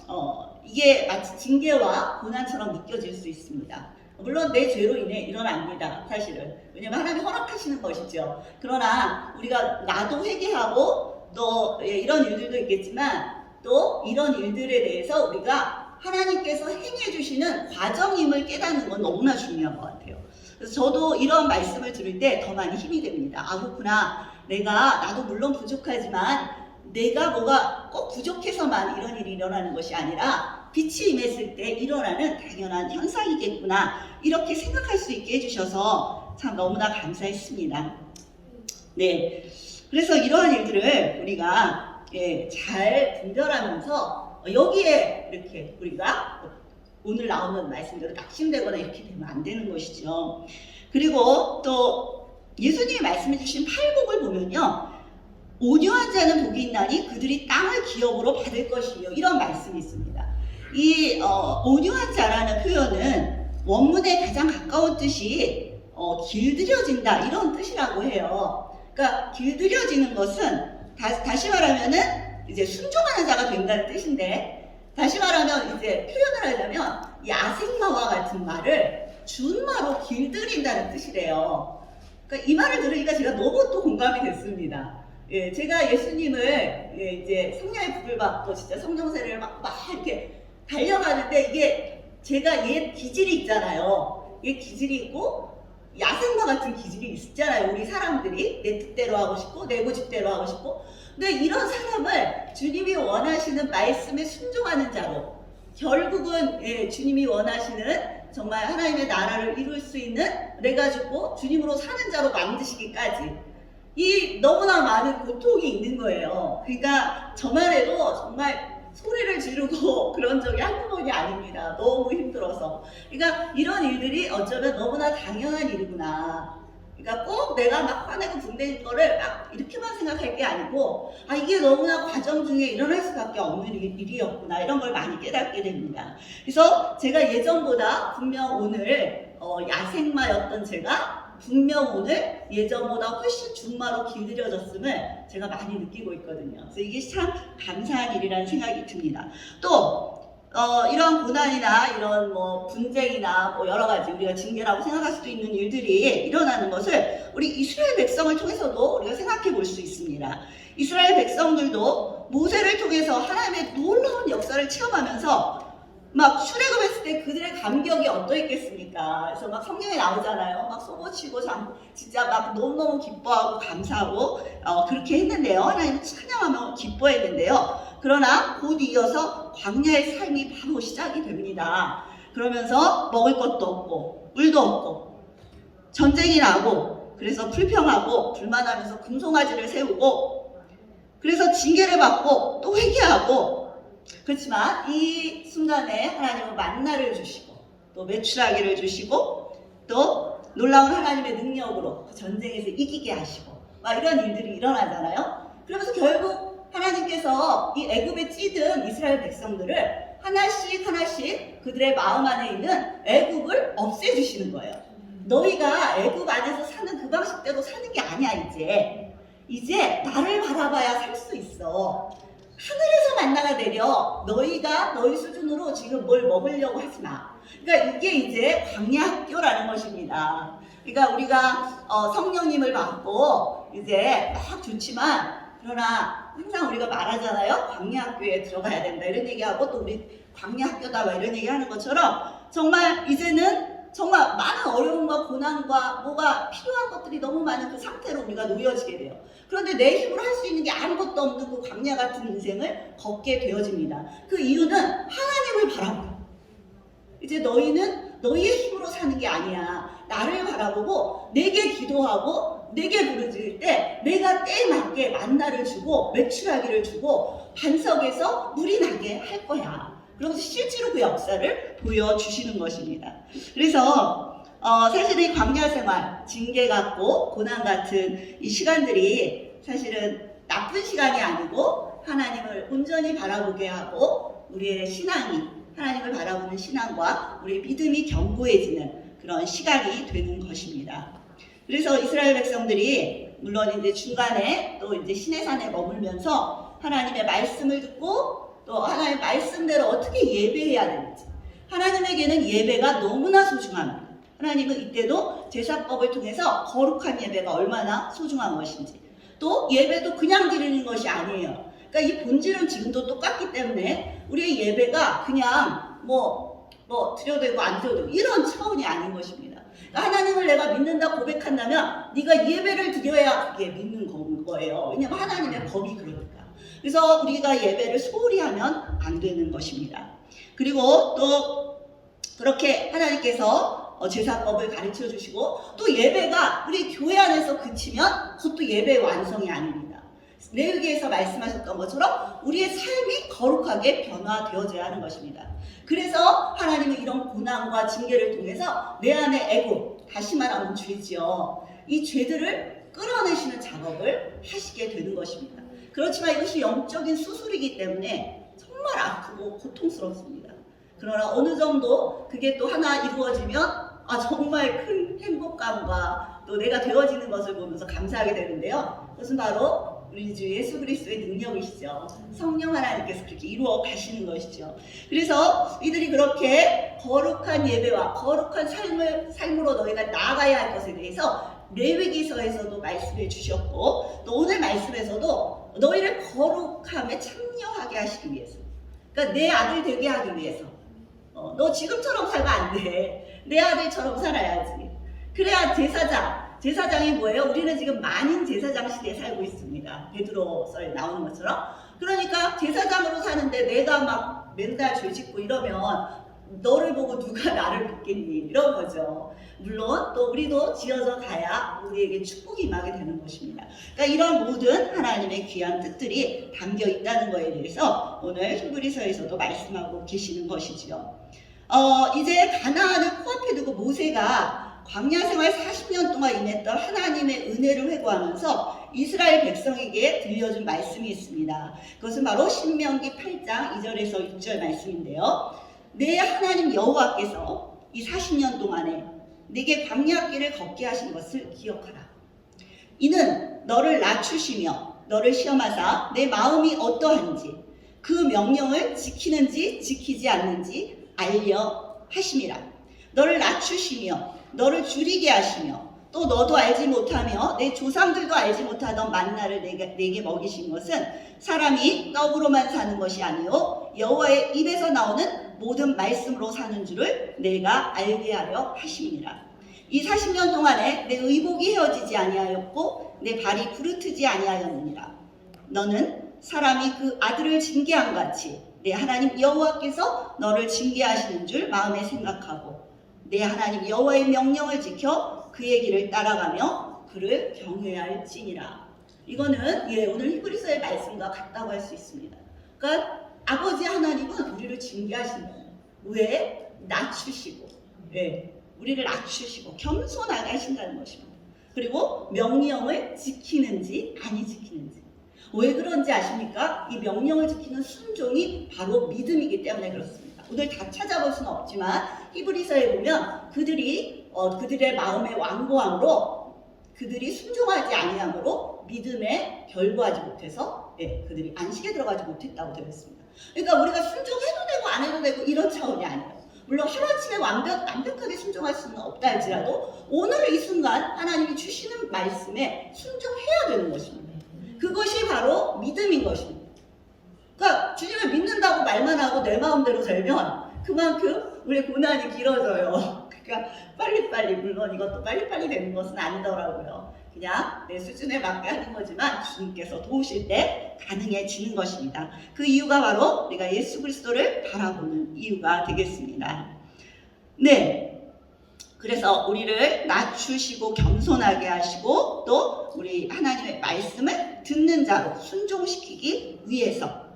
이게 마치 징계와 고난처럼 느껴질 수 있습니다. 물론 내 죄로 인해 일어납니다. 사실은. 왜냐하면 하나님이 허락하시는 것이죠. 그러나 우리가 나도 회개하고 또 이런 일들도 있겠지만, 또 이런 일들에 대해서 우리가 하나님께서 행해 주시는 과정임을 깨닫는 건 너무나 중요한 것 같아요. 그래서 저도 이런 말씀을 들을 때 더 많이 힘이 됩니다. 그렇구나. 나도 물론 부족하지만 내가 뭐가 꼭 부족해서만 이런 일이 일어나는 것이 아니라 빛이 임했을 때 일어나는 당연한 현상이겠구나, 이렇게 생각할 수 있게 해주셔서 참 너무나 감사했습니다. 네, 그래서 이러한 일들을 우리가 잘 분별하면서 여기에 이렇게 우리가 오늘 나오는 말씀대로 낙심되거나 이렇게 되면 안 되는 것이죠. 그리고 또 예수님이 말씀해 주신 팔복을 보면요, 온유한 자는 복이 있나니 그들이 땅을 기업으로 받을 것이며, 이런 말씀이 있습니다. 이 온유한 자라는 표현은 원문에 가장 가까운 뜻이 길들여진다, 이런 뜻이라고 해요. 그러니까 길들여지는 것은 다시 말하면은 이제 순종하는 자가 된다는 뜻인데, 다시 말하면 이제 표현을 하자면 야생마와 같은 말을 준마로 길들인다는 뜻이래요. 그러니까 이 말을 들으니까 제가 너무 또 공감이 됐습니다. 제가 예수님을 이제 성령의 불을 받고 진짜 성령세례를 막 이렇게 달려가는데, 이게 제가 옛 기질이 있잖아요. 옛 기질이 있고 야생마 같은 기질이 있잖아요. 우리 사람들이 내 뜻대로 하고 싶고 내 고집대로 하고 싶고. 근데 이런 사람을 주님이 원하시는 말씀에 순종하는 자로, 결국은 주님이 원하시는 정말 하나님의 나라를 이룰 수 있는 내가 죽고 주님으로 사는 자로 만드시기까지 이 너무나 많은 고통이 있는 거예요. 그러니까 저만 해도 정말 소리를 지르고 그런 적이 한두 번이 아닙니다. 너무 힘들어서. 그러니까 이런 일들이 어쩌면 너무나 당연한 일이구나. 그러니까 꼭 내가 막 화내고 분내는 거를 막 이렇게만 생각할 게 아니고, 아, 이게 너무나 과정 중에 일어날 수밖에 없는 일이었구나, 이런 걸 많이 깨닫게 됩니다. 그래서 제가 예전보다 분명 오늘 야생마였던 제가 분명 오늘 예전보다 훨씬 중마로 길들여졌음을 제가 많이 느끼고 있거든요. 그래서 이게 참 감사한 일이라는 생각이 듭니다. 또 이런 고난이나 이런 뭐 분쟁이나 뭐 여러 가지 우리가 징계라고 생각할 수도 있는 일들이 일어나는 것을 우리 이스라엘 백성을 통해서도 우리가 생각해 볼 수 있습니다. 이스라엘 백성들도 모세를 통해서 하나님의 놀라운 역사를 체험하면서 막 출애굽했을 때 그들의 감격이 어떠했겠습니까? 그래서 막 성경에 나오잖아요. 막 소고치고 진짜 막 너무너무 기뻐하고 감사하고 그렇게 했는데요. 하나님 찬양하며 기뻐했는데요. 그러나 곧 이어서 광야의 삶이 바로 시작이 됩니다. 그러면서 먹을 것도 없고 물도 없고 전쟁이 나고, 그래서 불평하고 불만하면서 금송아지를 세우고, 그래서 징계를 받고 또 회개하고. 그렇지만 이 순간에 하나님은 만나를 주시고 또 메추라기를 주시고 또 놀라운 하나님의 능력으로 그 전쟁에서 이기게 하시고 막 이런 일들이 일어나잖아요. 그러면서 결국 하나님께서 이 애굽에 찌든 이스라엘 백성들을 하나씩 하나씩 그들의 마음 안에 있는 애굽을 없애주시는 거예요. 너희가 애굽 안에서 사는 그 방식대로 사는 게 아니야. 이제 나를 바라봐야 살 수 있어. 하늘에서 만나가 내려 너희가 너희 수준으로 지금 뭘 먹으려고 하지 마. 그러니까 이게 이제 광야 학교라는 것입니다. 그러니까 우리가 성령님을 받고 이제 막 좋지만, 그러나 항상 우리가 말하잖아요. 광야 학교에 들어가야 된다 이런 얘기하고, 또 우리 광야 학교다 막 이런 얘기하는 것처럼 정말 이제는 정말 많은 어려움과 고난과 뭐가 필요한 것들이 너무 많은 그 상태로 우리가 놓여지게 돼요. 그런데 내 힘으로 할 수 있는 게 아무것도 없는 그 광야 같은 인생을 걷게 되어집니다. 그 이유는 하나님을 바라보고, 이제 너희는 너희의 힘으로 사는 게 아니야. 나를 바라보고 내게 기도하고 내게 부르짖을 때 내가 때에 맞게 만나를 주고 메추라기를 주고 반석에서 물이 나게 할 거야. 그러면서 실제로 그 역사를 보여주시는 것입니다. 그래서 사실 이 광야 생활, 징계 같고 고난 같은 이 시간들이 사실은 나쁜 시간이 아니고 하나님을 온전히 바라보게 하고 우리의 신앙이, 하나님을 바라보는 신앙과 우리의 믿음이 견고해지는 그런 시간이 되는 것입니다. 그래서 이스라엘 백성들이 물론 이제 중간에 또 이제 시내산에 머물면서 하나님의 말씀을 듣고 또 하나님의 말씀대로 어떻게 예배해야 되는지, 하나님에게는 예배가 너무나 소중합니다. 하나님은 이때도 제사법을 통해서 거룩한 예배가 얼마나 소중한 것인지, 또 예배도 그냥 드리는 것이 아니에요. 그러니까 이 본질은 지금도 똑같기 때문에 우리의 예배가 그냥 뭐 드려도 안 드려도 이런 차원이 아닌 것입니다. 그러니까 하나님을 내가 믿는다 고백한다면 네가 예배를 드려야 그게 믿는 거예요. 왜냐하면 하나님의 법이 그러니까. 그래서 우리가 예배를 소홀히 하면 안 되는 것입니다. 그리고 또 그렇게 하나님께서 제사법을 가르쳐 주시고, 또 예배가 우리 교회 안에서 그치면 그것도 예배의 완성이 아닙니다. 레위기에서 말씀하셨던 것처럼 우리의 삶이 거룩하게 변화되어져야 하는 것입니다. 그래서 하나님은 이런 고난과 징계를 통해서 내 안에 애굽, 다시 말하면 죄지요, 이 죄들을 끌어내시는 작업을 하시게 되는 것입니다. 그렇지만 이것이 영적인 수술이기 때문에 정말 아프고 고통스럽습니다. 그러나 어느 정도 그게 또 하나 이루어지면 정말 큰 행복감과 또 내가 되어지는 것을 보면서 감사하게 되는데요. 그것은 바로 우리 주 예수 그리스도의 능력이시죠. 성령 하나님께서 그렇게 이루어 가시는 것이죠. 그래서 이들이 그렇게 거룩한 예배와 거룩한 삶으로 너희가 나아가야 할 것에 대해서 레위기서에서도 말씀해 주셨고, 또 오늘 말씀에서도 너희를 거룩함에 참여하게 하시기 위해서, 그러니까 내 아들 되게 하기 위해서, 너 지금처럼 살면 안 돼. 내 아들처럼 살아야지. 그래야 제사장이 뭐예요? 우리는 지금 만인 제사장 시대에 살고 있습니다. 베드로서에 나오는 것처럼. 그러니까 제사장으로 사는데 내가 막 맨날 죄 짓고 이러면 너를 보고 누가 나를 믿겠니? 이런 거죠. 물론 또 우리도 지어져 가야 우리에게 축복이 임하게 되는 것입니다. 그러니까 이런 모든 하나님의 귀한 뜻들이 담겨 있다는 것에 대해서 오늘 히브리서에서도 말씀하고 계시는 것이지요. 이제 가나안을 코앞에 두고 모세가 광야 생활 40년 동안 임했던 하나님의 은혜를 회고하면서 이스라엘 백성에게 들려준 말씀이 있습니다. 그것은 바로 신명기 8장 2절에서 6절 말씀인데요. 내 하나님 여호와께서 이 40년 동안에 내게 광야길을 걷게 하신 것을 기억하라. 이는 너를 낮추시며 너를 시험하사 내 마음이 어떠한지 그 명령을 지키는지 지키지 않는지 알려 하심이라. 너를 낮추시며 너를 줄이게 하시며 또 너도 알지 못하며 내 조상들도 알지 못하던 만나를 내게 먹이신 것은 사람이 떡으로만 사는 것이 아니요 여호와의 입에서 나오는 모든 말씀으로 사는 줄을 내가 알게 하려 하심이니라. 이 40년 동안에 내 의복이 헤어지지 아니하였고 내 발이 부르트지 아니하였느니라. 너는 사람이 그 아들을 징계한 같이 내 하나님 여호와께서 너를 징계하시는 줄 마음에 생각하고 내 하나님 여호와의 명령을 지켜 그의 길을 따라가며 그를 경외할지니라. 이거는 오늘 히브리서의 말씀과 같다고 할 수 있습니다. 그러니까 아버지 하나님은 우리를 징계하신다. 왜? 낮추시고, 우리를 낮추시고 겸손하게 하신다는 것입니다. 그리고 명령을 지키는지 아니 지키는지. 왜 그런지 아십니까? 이 명령을 지키는 순종이 바로 믿음이기 때문에 그렇습니다. 오늘 다 찾아볼 수는 없지만 히브리서에 보면 그들의 마음의 완고함으로 그들이 순종하지 아니함으로 믿음에 결부하지 못해서 그들이 안식에 들어가지 못했다고 되어 있습니다. 그러니까 우리가 순종해도 되고 안 해도 되고 이런 차원이 아니에요. 물론 하루아침에 완벽하게 순종할 수는 없다 할지라도 오늘 이 순간 하나님이 주시는 말씀에 순종해야 되는 것입니다. 그것이 바로 믿음인 것입니다. 그러니까 주님을 믿는다고 말만 하고 내 마음대로 살면 그만큼 우리의 고난이 길어져요. 그러니까 빨리빨리, 물론 이것도 빨리빨리 되는 것은 아니더라고요. 그냥 내 수준에 맞게 하는 거지만 주님께서 도우실 때 가능해지는 것입니다. 그 이유가 바로 우리가 예수 그리스도를 바라보는 이유가 되겠습니다. 그래서 우리를 낮추시고 겸손하게 하시고 또 우리 하나님의 말씀을 듣는 자로 순종시키기 위해서,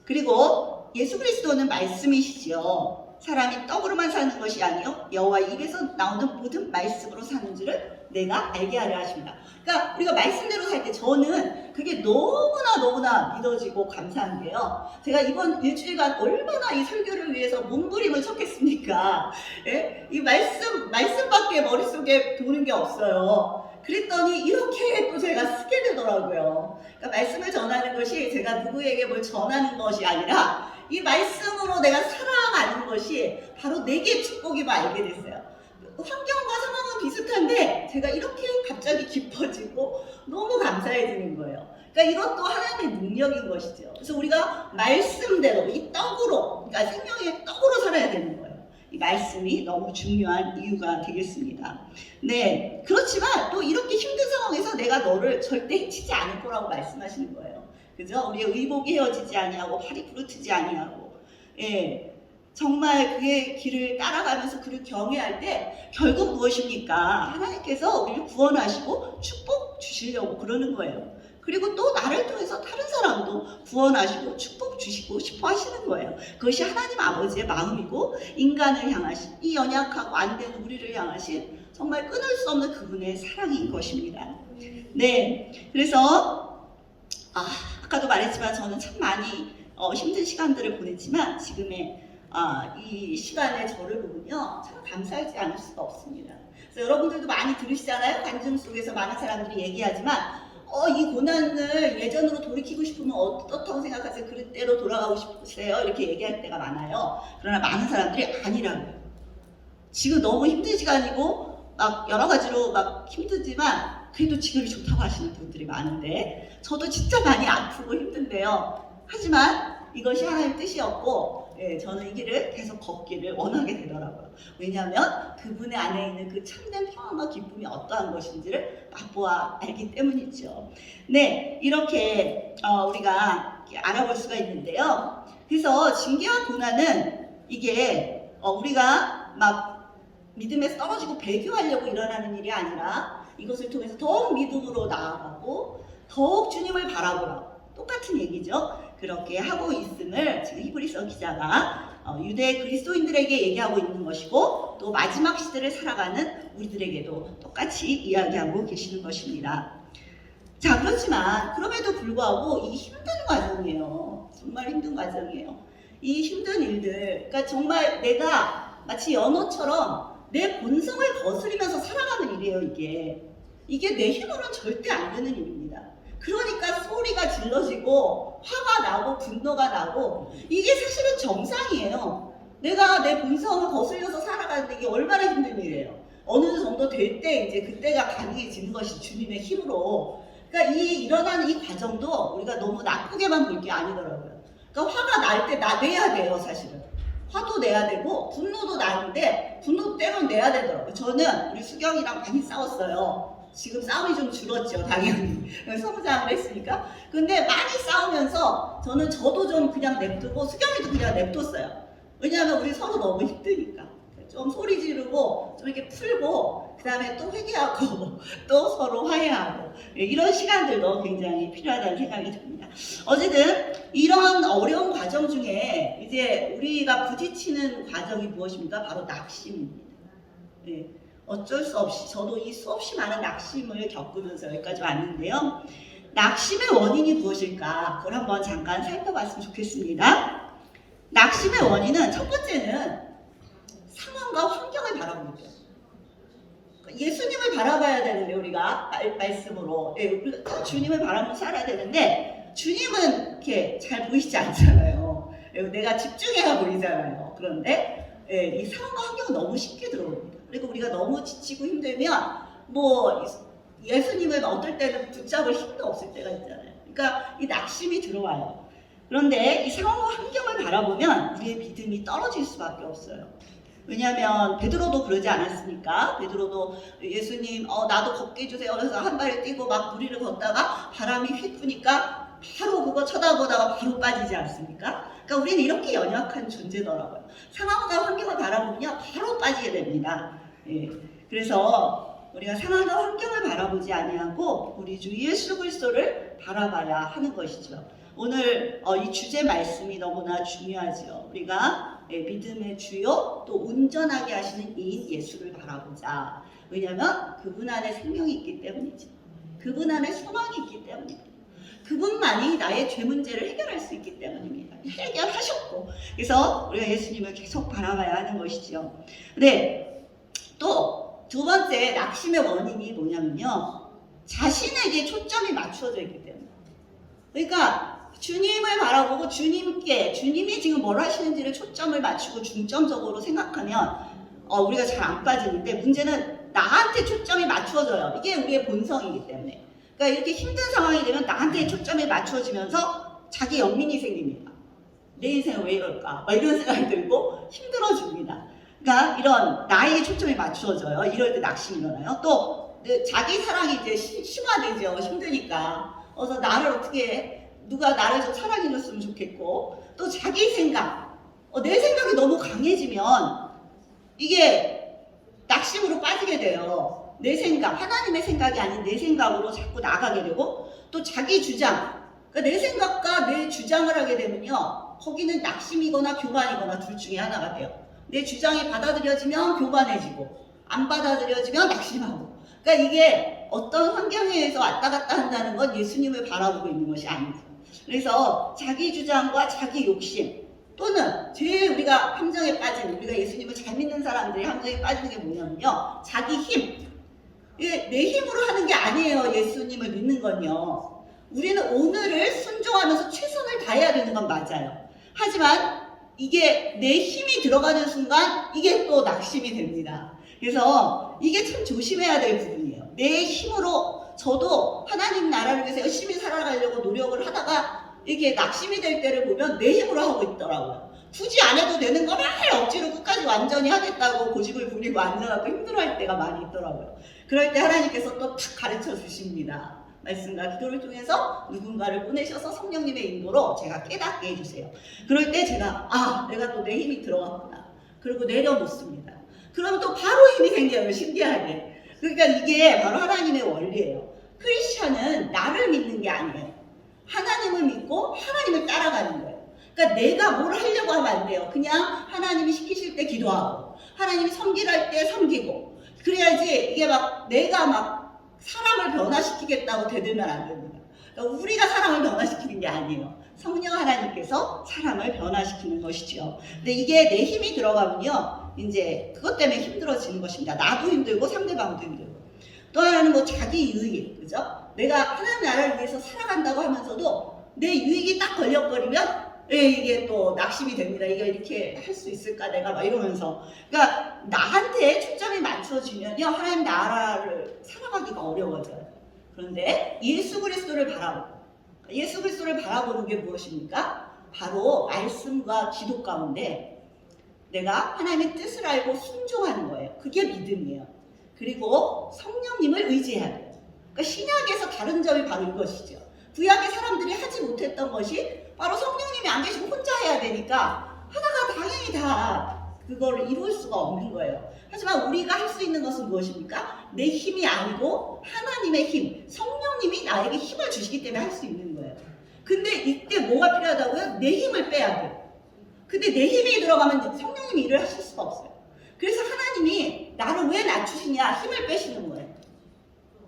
그리고 예수 그리스도는 말씀이시지요. 사람이 떡으로만 사는 것이 아니요 여호와 입에서 나오는 모든 말씀으로 사는 줄을 내가 알게 하려 하십니다. 그러니까 우리가 말씀대로 살 때 저는 그게 너무나 믿어지고 감사한 게요. 제가 이번 일주일간 얼마나 이 설교를 위해서 몸부림을 쳤겠습니까? 이 말씀밖에 머릿속에 도는 게 없어요. 그랬더니 이렇게 또 제가 쓰게 되더라고요. 그러니까 말씀을 전하는 것이 제가 누구에게 뭘 전하는 것이 아니라 이 말씀으로 내가 살아가는 것이 바로 내게 축복임을 알게 됐어요. 환경과 상황은 비슷한데 제가 이렇게 갑자기 기뻐지고 너무 감사해지는 거예요. 그러니까 이것도 하나님의 능력인 것이죠. 그래서 우리가 말씀대로 이 떡으로, 그러니까 생명의 떡으로 살아야 되는 거예요. 이 말씀이 너무 중요한 이유가 되겠습니다. 그렇지만 또 이렇게 힘든 상황에서 내가 너를 절대 해치지 않을 거라고 말씀하시는 거예요. 그죠? 우리의 의복이 헤어지지 아니하고 팔이 부르트지 아니하고, 정말 그의 길을 따라가면서 그를 경외할 때 결국 무엇입니까? 하나님께서 우리를 구원하시고 축복 주시려고 그러는 거예요. 그리고 또 나를 통해서 다른 사람도 구원하시고 축복 주시고 싶어 하시는 거예요. 그것이 하나님 아버지의 마음이고 인간을 향하신, 이 연약하고 안 되는 우리를 향하신 정말 끊을 수 없는 그분의 사랑인 것입니다. 그래서 아까도 말했지만 저는 참 많이 힘든 시간들을 보냈지만 지금의 이 시간에 저를 보면요 참 감사하지 않을 수가 없습니다. 그래서 여러분들도 많이 들으시잖아요. 관중 속에서 많은 사람들이 얘기하지만 이 고난을 예전으로 돌이키고 싶으면 어떻다고 생각하세요? 그때로 돌아가고 싶으세요? 이렇게 얘기할 때가 많아요. 그러나 많은 사람들이 아니라고요. 지금 너무 힘든 시간이고 막 여러 가지로 막 힘들지만 그래도 지금이 좋다고 하시는 분들이 많은데 저도 진짜 많이 아프고 힘든데요. 하지만 이것이 하나님의 뜻이었고 예, 저는 이 길을 계속 걷기를 원하게 되더라고요. 왜냐하면 그분의 안에 있는 그 참된 평안과 기쁨이 어떠한 것인지를 맛보아 알기 때문이죠. 네, 이렇게 우리가 알아볼 수가 있는데요. 그래서 징계와 고난은 이게 우리가 막 믿음에서 떨어지고 배교하려고 일어나는 일이 아니라 이것을 통해서 더욱 믿음으로 나아가고 더욱 주님을 바라보라. 똑같은 얘기죠. 그렇게 하고 있음을 지금 히브리서 기자가 유대 그리스도인들에게 얘기하고 있는 것이고 또 마지막 시대를 살아가는 우리들에게도 똑같이 이야기하고 계시는 것입니다. 자, 그렇지만 그럼에도 불구하고 이 힘든 과정이에요. 정말 힘든 과정이에요. 이 힘든 일들, 그러니까 정말 내가 마치 연어처럼 내 본성을 거스리면서 살아가는 일이에요. 이게 내 힘으로는 절대 안 되는 일입니다. 그러니까 소리가 질러지고 화가 나고 분노가 나고 이게 사실은 정상이에요. 내가 내 본성을 거슬려서 살아가는데 이게 얼마나 힘든 일이에요. 어느 정도 될 때 이제 그때가 가능해지는 것이 주님의 힘으로. 그러니까 일어나는 이 과정도 우리가 너무 나쁘게만 볼 게 아니더라고요. 그러니까 화가 날 때 내야 돼요, 사실은. 화도 내야 되고 분노도 나는데 분노 때론 내야 되더라고요. 저는 우리 수경이랑 많이 싸웠어요. 지금 싸움이 좀 줄었죠, 당연히. 성장을 했으니까. 근데 많이 싸우면서 저도 좀 그냥 냅두고 수경이도 그냥 냅뒀어요. 왜냐하면 우리 서로 너무 힘드니까. 좀 소리 지르고 좀 이렇게 풀고 그 다음에 또 회개하고 또 서로 화해하고 이런 시간들도 굉장히 필요하다는 생각이 듭니다. 어쨌든 이런 어려운 과정 중에 이제 우리가 부딪히는 과정이 무엇입니까? 바로 낙심입니다. 네. 어쩔 수 없이 저도 이 수없이 많은 낙심을 겪으면서 여기까지 왔는데요. 낙심의 원인이 무엇일까? 그걸 한번 잠깐 살펴봤으면 좋겠습니다. 낙심의 원인은 첫 번째는 상황과 환경을 바라보는 거예요. 예수님을 바라봐야 되는데 우리가 말씀으로 우리가 주님을 바라보며 살아야 되는데 주님은 이렇게 잘 보이시지 않잖아요. 내가 집중해야 보이잖아요. 그런데 이 상황과 환경은 너무 쉽게 들어옵니다. 그리고 우리가 너무 지치고 힘들면 뭐 예수님을 어떨 때는 붙잡을 힘도 없을 때가 있잖아요. 그러니까 이 낙심이 들어와요. 그런데 이 상황과 환경을 바라보면 우리의 믿음이 떨어질 수밖에 없어요. 왜냐하면 베드로도 그러지 않았습니까? 베드로도 예수님 나도 걷게 해주세요. 그래서 한 발을 뛰고 막 무리를 걷다가 바람이 휙 부니까 바로 그거 쳐다보다가 바로 빠지지 않습니까? 그러니까 우리는 이렇게 연약한 존재더라고요. 상황과 환경을 바라보면 바로 빠지게 됩니다. 예. 그래서 우리가 상황과 환경을 바라보지 아니하고 우리 주 예수 그리스도를 바라봐야 하는 것이죠. 오늘 이 주제 말씀이 너무나 중요하죠. 우리가 믿음의 주요 또 온전하게 하시는 이인 예수를 바라보자. 왜냐하면 그분 안에 생명이 있기 때문이죠. 그분 안에 소망이 있기 때문입니다. 그분만이 나의 죄 문제를 해결할 수 있기 때문입니다. 해결하셨고 그래서 우리가 예수님을 계속 바라봐야 하는 것이죠. 네, 또 두 번째 낙심의 원인이 뭐냐면요. 자신에게 초점이 맞추어져 있기 때문에. 그러니까 주님을 바라보고 주님이 지금 뭘 하시는지를 초점을 맞추고 중점적으로 생각하면 우리가 잘 안 빠지는데 문제는 나한테 초점이 맞추어져요. 이게 우리의 본성이기 때문에. 그러니까 이렇게 힘든 상황이 되면 나한테 초점이 맞추어지면서 자기 연민이 생깁니다. 내 인생은 왜 이럴까? 막 이런 생각이 들고 힘들어집니다. 그러니까 이런 나에게 초점이 맞추어져요. 이럴 때 낙심이 일어나요. 또 자기 사랑이 이제 심화되죠. 힘드니까. 그래서 나를 어떻게 누가 나를 좀 사랑해줬으면 좋겠고 또 자기 생각, 내 생각이 너무 강해지면 이게 낙심으로 빠지게 돼요. 내 생각, 하나님의 생각이 아닌 내 생각으로 자꾸 나가게 되고 또 자기 주장, 그러니까 내 생각과 내 주장을 하게 되면요. 거기는 낙심이거나 교만이거나 둘 중에 하나가 돼요. 내 주장이 받아들여지면 교만해지고 안 받아들여지면 낙심하고. 그러니까 이게 어떤 환경에 의해서 왔다 갔다 한다는 건 예수님을 바라보고 있는 것이 아니죠. 그래서 자기 주장과 자기 욕심 또는 제일 우리가 함정에 빠진 우리가 예수님을 잘 믿는 사람들이 함정에 빠지는 게 뭐냐면요. 자기 힘. 내 힘으로 하는 게 아니에요. 예수님을 믿는 건요. 우리는 오늘을 순종하면서 최선을 다해야 되는 건 맞아요. 하지만 이게 내 힘이 들어가는 순간 이게 또 낙심이 됩니다. 그래서 이게 참 조심해야 될 부분이에요. 내 힘으로 저도 하나님 나라를 위해서 열심히 살아가려고 노력을 하다가 이게 낙심이 될 때를 보면 내 힘으로 하고 있더라고요. 굳이 안 해도 되는 거를 억지로 끝까지 완전히 하겠다고 고집을 부리고 앉아갖고 힘들어할 때가 많이 있더라고요. 그럴 때 하나님께서 또 탁 가르쳐 주십니다. 말씀과 기도를 통해서 누군가를 보내셔서 성령님의 인도로 제가 깨닫게 해주세요. 그럴 때 제가 내가 또 내 힘이 들어갔구나. 그리고 내려놓습니다. 그럼 또 바로 힘이 생겨요. 신기하게. 그러니까 이게 바로 하나님의 원리예요. 크리스천은 나를 믿는 게 아니에요. 하나님을 믿고 하나님을 따라가는 거예요. 그러니까 내가 뭘 하려고 하면 안 돼요. 그냥 하나님이 시키실 때 기도하고 하나님이 섬기라 할 때 섬기고 그래야지 이게 막 내가 막 사람을 변화시키겠다고 대들면 안 됩니다. 그러니까 우리가 사람을 변화시키는 게 아니에요. 성령 하나님께서 사람을 변화시키는 것이죠. 근데 이게 내 힘이 들어가면요, 이제 그것 때문에 힘들어지는 것입니다. 나도 힘들고 상대방도 힘들고. 또 하나는 뭐 자기 유익, 그죠? 내가 하나님 나라를 위해서 살아간다고 하면서도 내 유익이 딱 걸려버리면 이게 또 낙심이 됩니다. 이거 이렇게 할 수 있을까 내가 막 이러면서. 그러니까 나한테 초점이 맞춰지면요, 하나님 나라를 살아가기가 어려워져요. 그런데 예수 그리스도를 바라보고, 예수 그리스도를 바라보는 게 무엇입니까? 바로 말씀과 기도 가운데 내가 하나님의 뜻을 알고 순종하는 거예요. 그게 믿음이에요. 그리고 성령님을 의지해야 돼요. 그러니까 신약에서 다른 점이 바로 이것이죠. 구약의 사람들이 하지 못했던 것이 바로 성령님이 안 계시고 혼자 해야 되니까 하나가 당연히 다 그거를 이룰 수가 없는 거예요. 하지만 우리가 할 수 있는 것은 무엇입니까? 내 힘이 아니고 하나님의 힘, 성령님이 나에게 힘을 주시기 때문에 할 수 있는 거예요. 근데 이때 뭐가 필요하다고요? 내 힘을 빼야 돼요. 근데 내 힘이 들어가면 성령님이 일을 하실 수가 없어요. 그래서 하나님이 나를 왜 낮추시냐? 힘을 빼시는 거예요.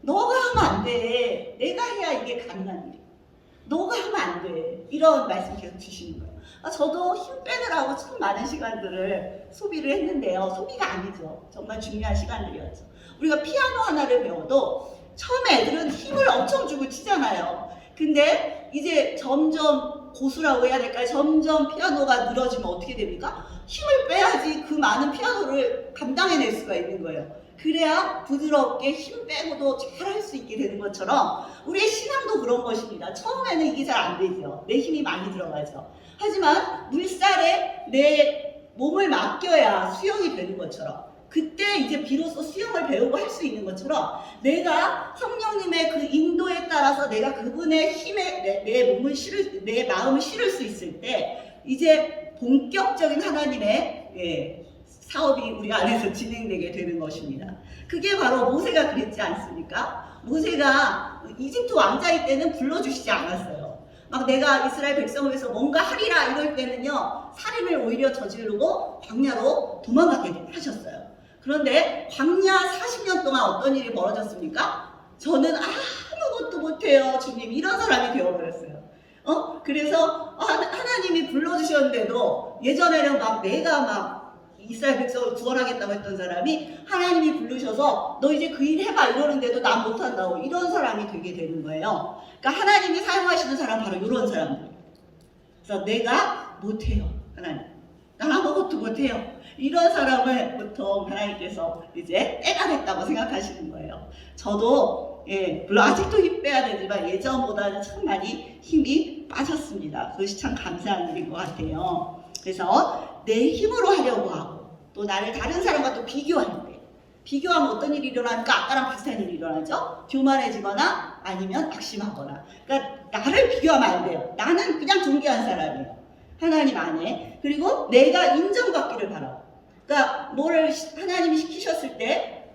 너가 하면 안 돼. 내가 해야 이게 가능한 일이야. 너가 하면 안 돼. 이런 말씀 계속 주시는 거예요. 저도 힘 빼느라고 참 많은 시간들을 소비를 했는데요. 소비가 아니죠. 정말 중요한 시간들이었죠. 우리가 피아노 하나를 배워도 처음에 애들은 힘을 엄청 주고 치잖아요. 근데 이제 점점 고수라고 해야 될까요? 점점 피아노가 늘어지면 어떻게 됩니까? 힘을 빼야지 그 많은 피아노를 감당해낼 수가 있는 거예요. 그래야 부드럽게 힘 빼고도 잘 할 수 있게 되는 것처럼 우리의 신앙도 그런 것입니다. 처음에는 이게 잘 안 되죠. 내 힘이 많이 들어가죠. 하지만 물살에 내 몸을 맡겨야 수영이 되는 것처럼 그때 이제 비로소 수영을 배우고 할 수 있는 것처럼 내가 성령님의 그 인도에 따라서 내가 그분의 힘에 내 마음을 실을 수 있을 때 이제 본격적인 하나님의 사업이 우리 안에서 진행되게 되는 것입니다. 그게 바로 모세가 그랬지 않습니까? 모세가 이집트 왕자일 때는 불러주시지 않았어요. 막 내가 이스라엘 백성을 위해서 뭔가 하리라 이럴 때는요, 살인을 오히려 저지르고 광야로 도망가게 하셨어요. 그런데 광야 40년 동안 어떤 일이 벌어졌습니까? 저는 아무것도 못해요, 주님. 이런 사람이 되어버렸어요. 그래서 하나님이 불러주셨는데도 예전에는 막 내가 막 이스라엘 백성을 구원하겠다고 했던 사람이 하나님이 부르셔서 너 이제 그 일 해봐 이러는데도 난 못한다고 이런 사람이 되게 되는 거예요. 그러니까 하나님이 사용하시는 사람 바로 이런 사람들. 그래서 내가 못해요, 하나님. 난 아무것도 못해요. 이런 사람을 보통 하나님께서 이제 때가 됐다고 생각하시는 거예요. 저도 물론 아직도 힘 빼야 되지만 예전보다는 참 많이 힘이 빠졌습니다. 그것이 참 감사한 일인 것 같아요. 그래서 내 힘으로 하려고 하고 또 나를 다른 사람과 또 비교하는데 비교하면 어떤 일이 일어나니까 아까랑 비슷한 일이 일어나죠. 교만해지거나 아니면 낙심하거나. 그러니까 나를 비교하면 안 돼요. 나는 그냥 존귀한 사람이에요, 하나님 안에. 그리고 내가 인정받기를 바라고. 그러니까 뭐를 하나님이 시키셨을 때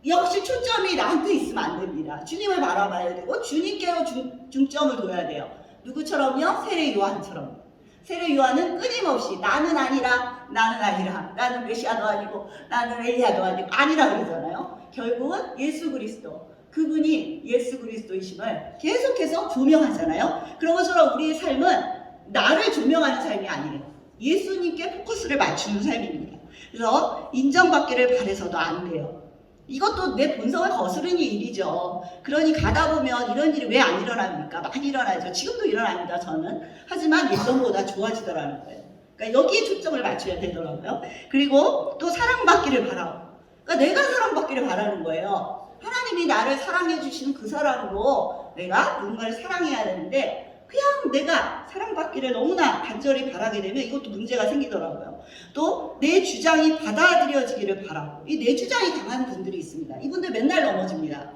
역시 초점이 나한테 있으면 안 됩니다. 주님을 바라봐야 되고 주님께로 중점을 둬야 돼요. 누구처럼요? 세례 요한처럼. 세례 요한은 끊임없이 나는 아니라, 나는 메시아도 아니고, 나는 엘리야도 아니고, 아니라 그러잖아요. 결국은 예수 그리스도, 그분이 예수 그리스도이심을 계속해서 조명하잖아요. 그런 것처럼 우리의 삶은 나를 조명하는 삶이 아니에요. 예수님께 포커스를 맞추는 삶입니다. 그래서 인정받기를 바라서도 안 돼요. 이것도 내 본성을 거스르는 일이죠. 그러니 가다 보면 이런 일이 왜 안 일어납니까? 많이 일어나죠. 지금도 일어납니다, 저는. 하지만 예전보다 좋아지더라는 거예요. 그러니까 여기에 초점을 맞춰야 되더라고요. 그리고 또 사랑받기를 바라고. 그러니까 내가 사랑받기를 바라는 거예요. 하나님이 나를 사랑해 주시는 그 사랑으로 내가 누군가를 사랑해야 되는데 그냥 내가 사랑받기를 너무나 간절히 바라게 되면 이것도 문제가 생기더라고요. 또 내 주장이 받아들여지기를 바라고, 이 내 주장이 강한 분들이 있습니다. 이분들 맨날 넘어집니다.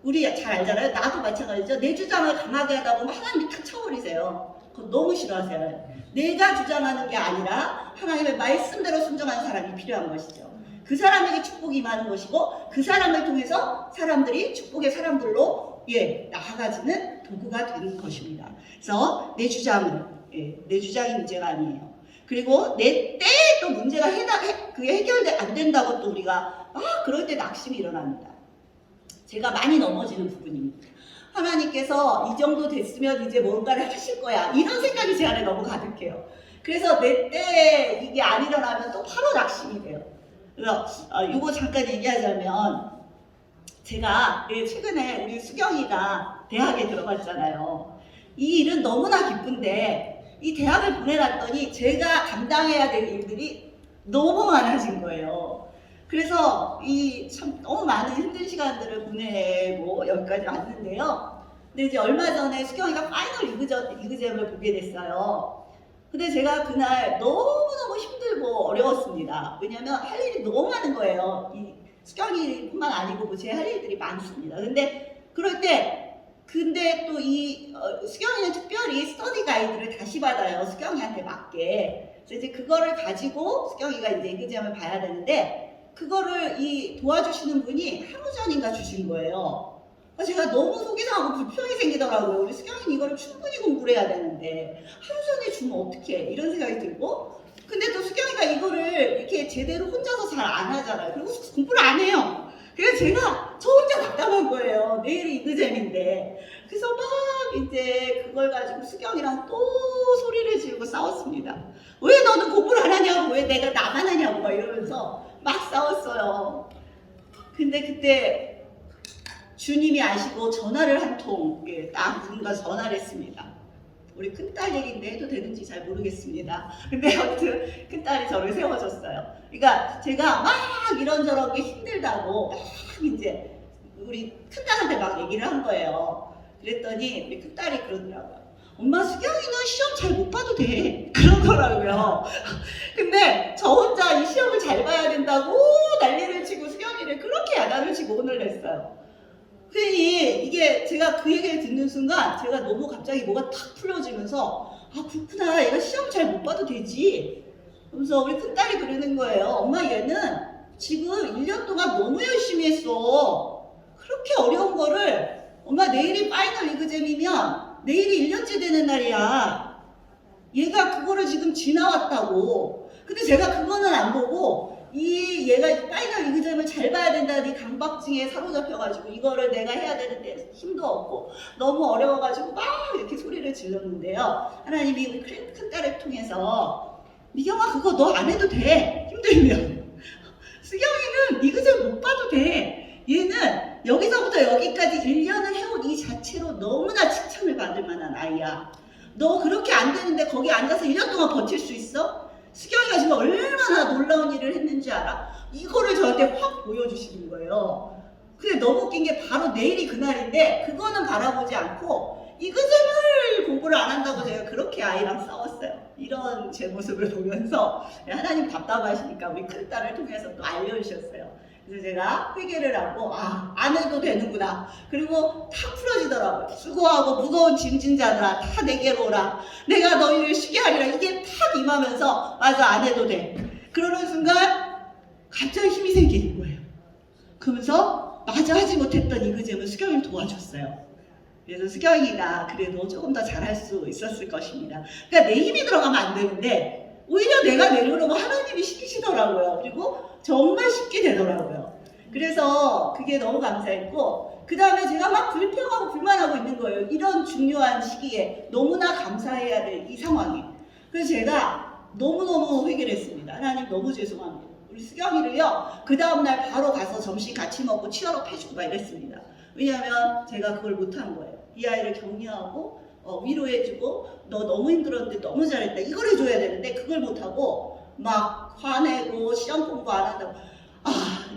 우리 잘 알잖아요. 나도 마찬가지죠. 내 주장을 강하게 하다 보면 하나님이 탁 쳐버리세요. 그거 너무 싫어하세요. 내가 주장하는 게 아니라 하나님의 말씀대로 순종하는 사람이 필요한 것이죠. 그 사람에게 축복이 임하는 것이고 그 사람을 통해서 사람들이 축복의 사람들로 나아가지는 도구가 되는 것입니다. 그래서 내 주장은 내 주장이 문제가 아니에요. 그리고 내 때에 또 문제가 그게 해결이 안 된다고 또 우리가 그럴 때 낙심이 일어납니다. 제가 많이 넘어지는 부분입니다. 하나님께서 이 정도 됐으면 이제 뭔가를 하실 거야, 이런 생각이 제 안에 너무 가득해요. 그래서 내 때에 이게 안 일어나면 또 바로 낙심이 돼요. 그래서 이거 잠깐 얘기하자면, 제가 최근에 우리 수경이가 대학에 들어갔잖아요. 이 일은 너무나 기쁜데 이 대학을 보내놨더니 제가 감당해야 될 일들이 너무 많아진 거예요. 그래서 참 너무 많은 힘든 시간들을 보내고 여기까지 왔는데요. 근데 이제 얼마 전에 수경이가 파이널 이그잼을 보게 됐어요. 근데 제가 그날 너무너무 힘들고 어려웠습니다. 왜냐면 할 일이 너무 많은 거예요. 이 수경이뿐만 아니고 제 할 일들이 많습니다. 근데 그럴 때 또 이 수경이는 특별히 스터디 가이드를 다시 받아요. 수경이한테 맞게. 그래서 이제 그거를 가지고 수경이가 이제 이그잼을 봐야 되는데, 그거를 도와주시는 분이 하루 전인가 주신 거예요. 제가 너무 속이 상하고 불평이 생기더라고요. 우리 수경이는 이거를 충분히 공부를 해야 되는데 하루 전에 주면 어떡해, 이런 생각이 들고, 근데 또 수경이가 이거를 이렇게 제대로 혼자서 잘 안 하잖아요. 그리고 공부를 안 해요. 그래서 제가 저 혼자 답답한 거예요. 내일이 이그잼인데. 그래서 막 이제 그걸 가지고 수경이랑 또 소리를 지르고 싸웠습니다. 왜 너는 공부를 안 하냐고, 왜 내가 나만 하냐고 막 이러면서 막 싸웠어요. 근데 그때 주님이 아시고 전화를 한 통 딱 누군가 전화를 했습니다. 우리 큰딸 얘기인데 해도 되는지 잘 모르겠습니다. 근데 아무튼 큰딸이 저를 세워줬어요. 그러니까 제가 막 이런저런 게 힘들다고 막 이제 우리 큰딸한테 막 얘기를 한 거예요. 그랬더니 우리 큰딸이 그러더라고요. 엄마, 수경이는 시험 잘 못 봐도 돼, 그러더라고요. 근데 저 혼자 이 시험을 잘 봐야 된다고 난리를 치고 수경이를 그렇게 야단을 치고 혼을 냈어요. 그러니 이게 제가 그 얘기를 듣는 순간 제가 너무 갑자기 뭐가 탁 풀려지면서, 그렇구나, 얘가 시험 잘 못 봐도 되지. 그러면서 우리 큰딸이 그러는 거예요. 엄마, 얘는 지금 1년 동안 너무 열심히 했어. 그렇게 어려운 거를, 엄마 내일이 파이널 이그잼이면 내일이 1년째 되는 날이야. 얘가 그거를 지금 지나왔다고. 근데 제가 그거는 안 보고 얘가 파이널 이그잼을 잘 봐야 된다는 이 강박증에 사로잡혀가지고 이거를 내가 해야 되는데 힘도 없고 너무 어려워가지고 막 이렇게 소리를 질렀는데요. 하나님이 우리 큰딸을 통해서, 미경아, 그거 너 안 해도 돼, 힘들면. 수경이는 이그잼 못 봐도 돼. 얘는 여기서부터 여기까지 1년을 해온 이 자체로 너무나 칭찬을 받을 만한 아이야. 너 그렇게 안 되는데 거기 앉아서 1년 동안 버틸 수 있어? 수경이가 지금 얼마나 놀라운 일을 했는지 알아? 이거를 저한테 확 보여주시는 거예요. 근데 너무 웃긴 게 바로 내일이 그날인데 그거는 바라보지 않고 이그잼을 공부를 안 한다고 제가 그렇게 아이랑 싸웠어요. 이런 제 모습을 보면서 하나님 답답하시니까 우리 큰딸을 통해서 또 알려주셨어요. 그래서 제가 회개를 하고 안 해도 되는구나. 그리고 탁 풀어지더라고요. 수고하고 무거운 짐진 자들아, 다 내게로 오라. 내가 너희를 쉬게 하리라. 이게 탁 임하면서 맞아, 안 해도 돼. 그러는 순간 갑자기 힘이 생기는 거예요. 그러면서 맞아, 하지 못했던 이그잼을 수경이를 도와줬어요. 그래서 수경이가 그래도 조금 더 잘할 수 있었을 것입니다. 그러니까 내 힘이 들어가면 안 되는데 오히려 내가 내려놓으면 하나님이 시키시더라고요. 그리고 정말 쉽게 되더라고요. 그래서 그게 너무 감사했고, 그 다음에 제가 막 불평하고 불만하고 있는 거예요. 이런 중요한 시기에 너무나 감사해야 될 이 상황에. 그래서 제가 너무너무 회개를 했습니다. 하나님, 너무 죄송합니다. 우리 수경이를요, 그 다음날 바로 가서 점심 같이 먹고 치얼업 해주고 막 이랬습니다. 왜냐하면 제가 그걸 못한 거예요. 이 아이를 격려하고 위로해주고, 너 너무 힘들었는데 너무 잘했다, 이걸 해줘야 되는데 그걸 못하고 막 화내고 시험 공부 안 한다고.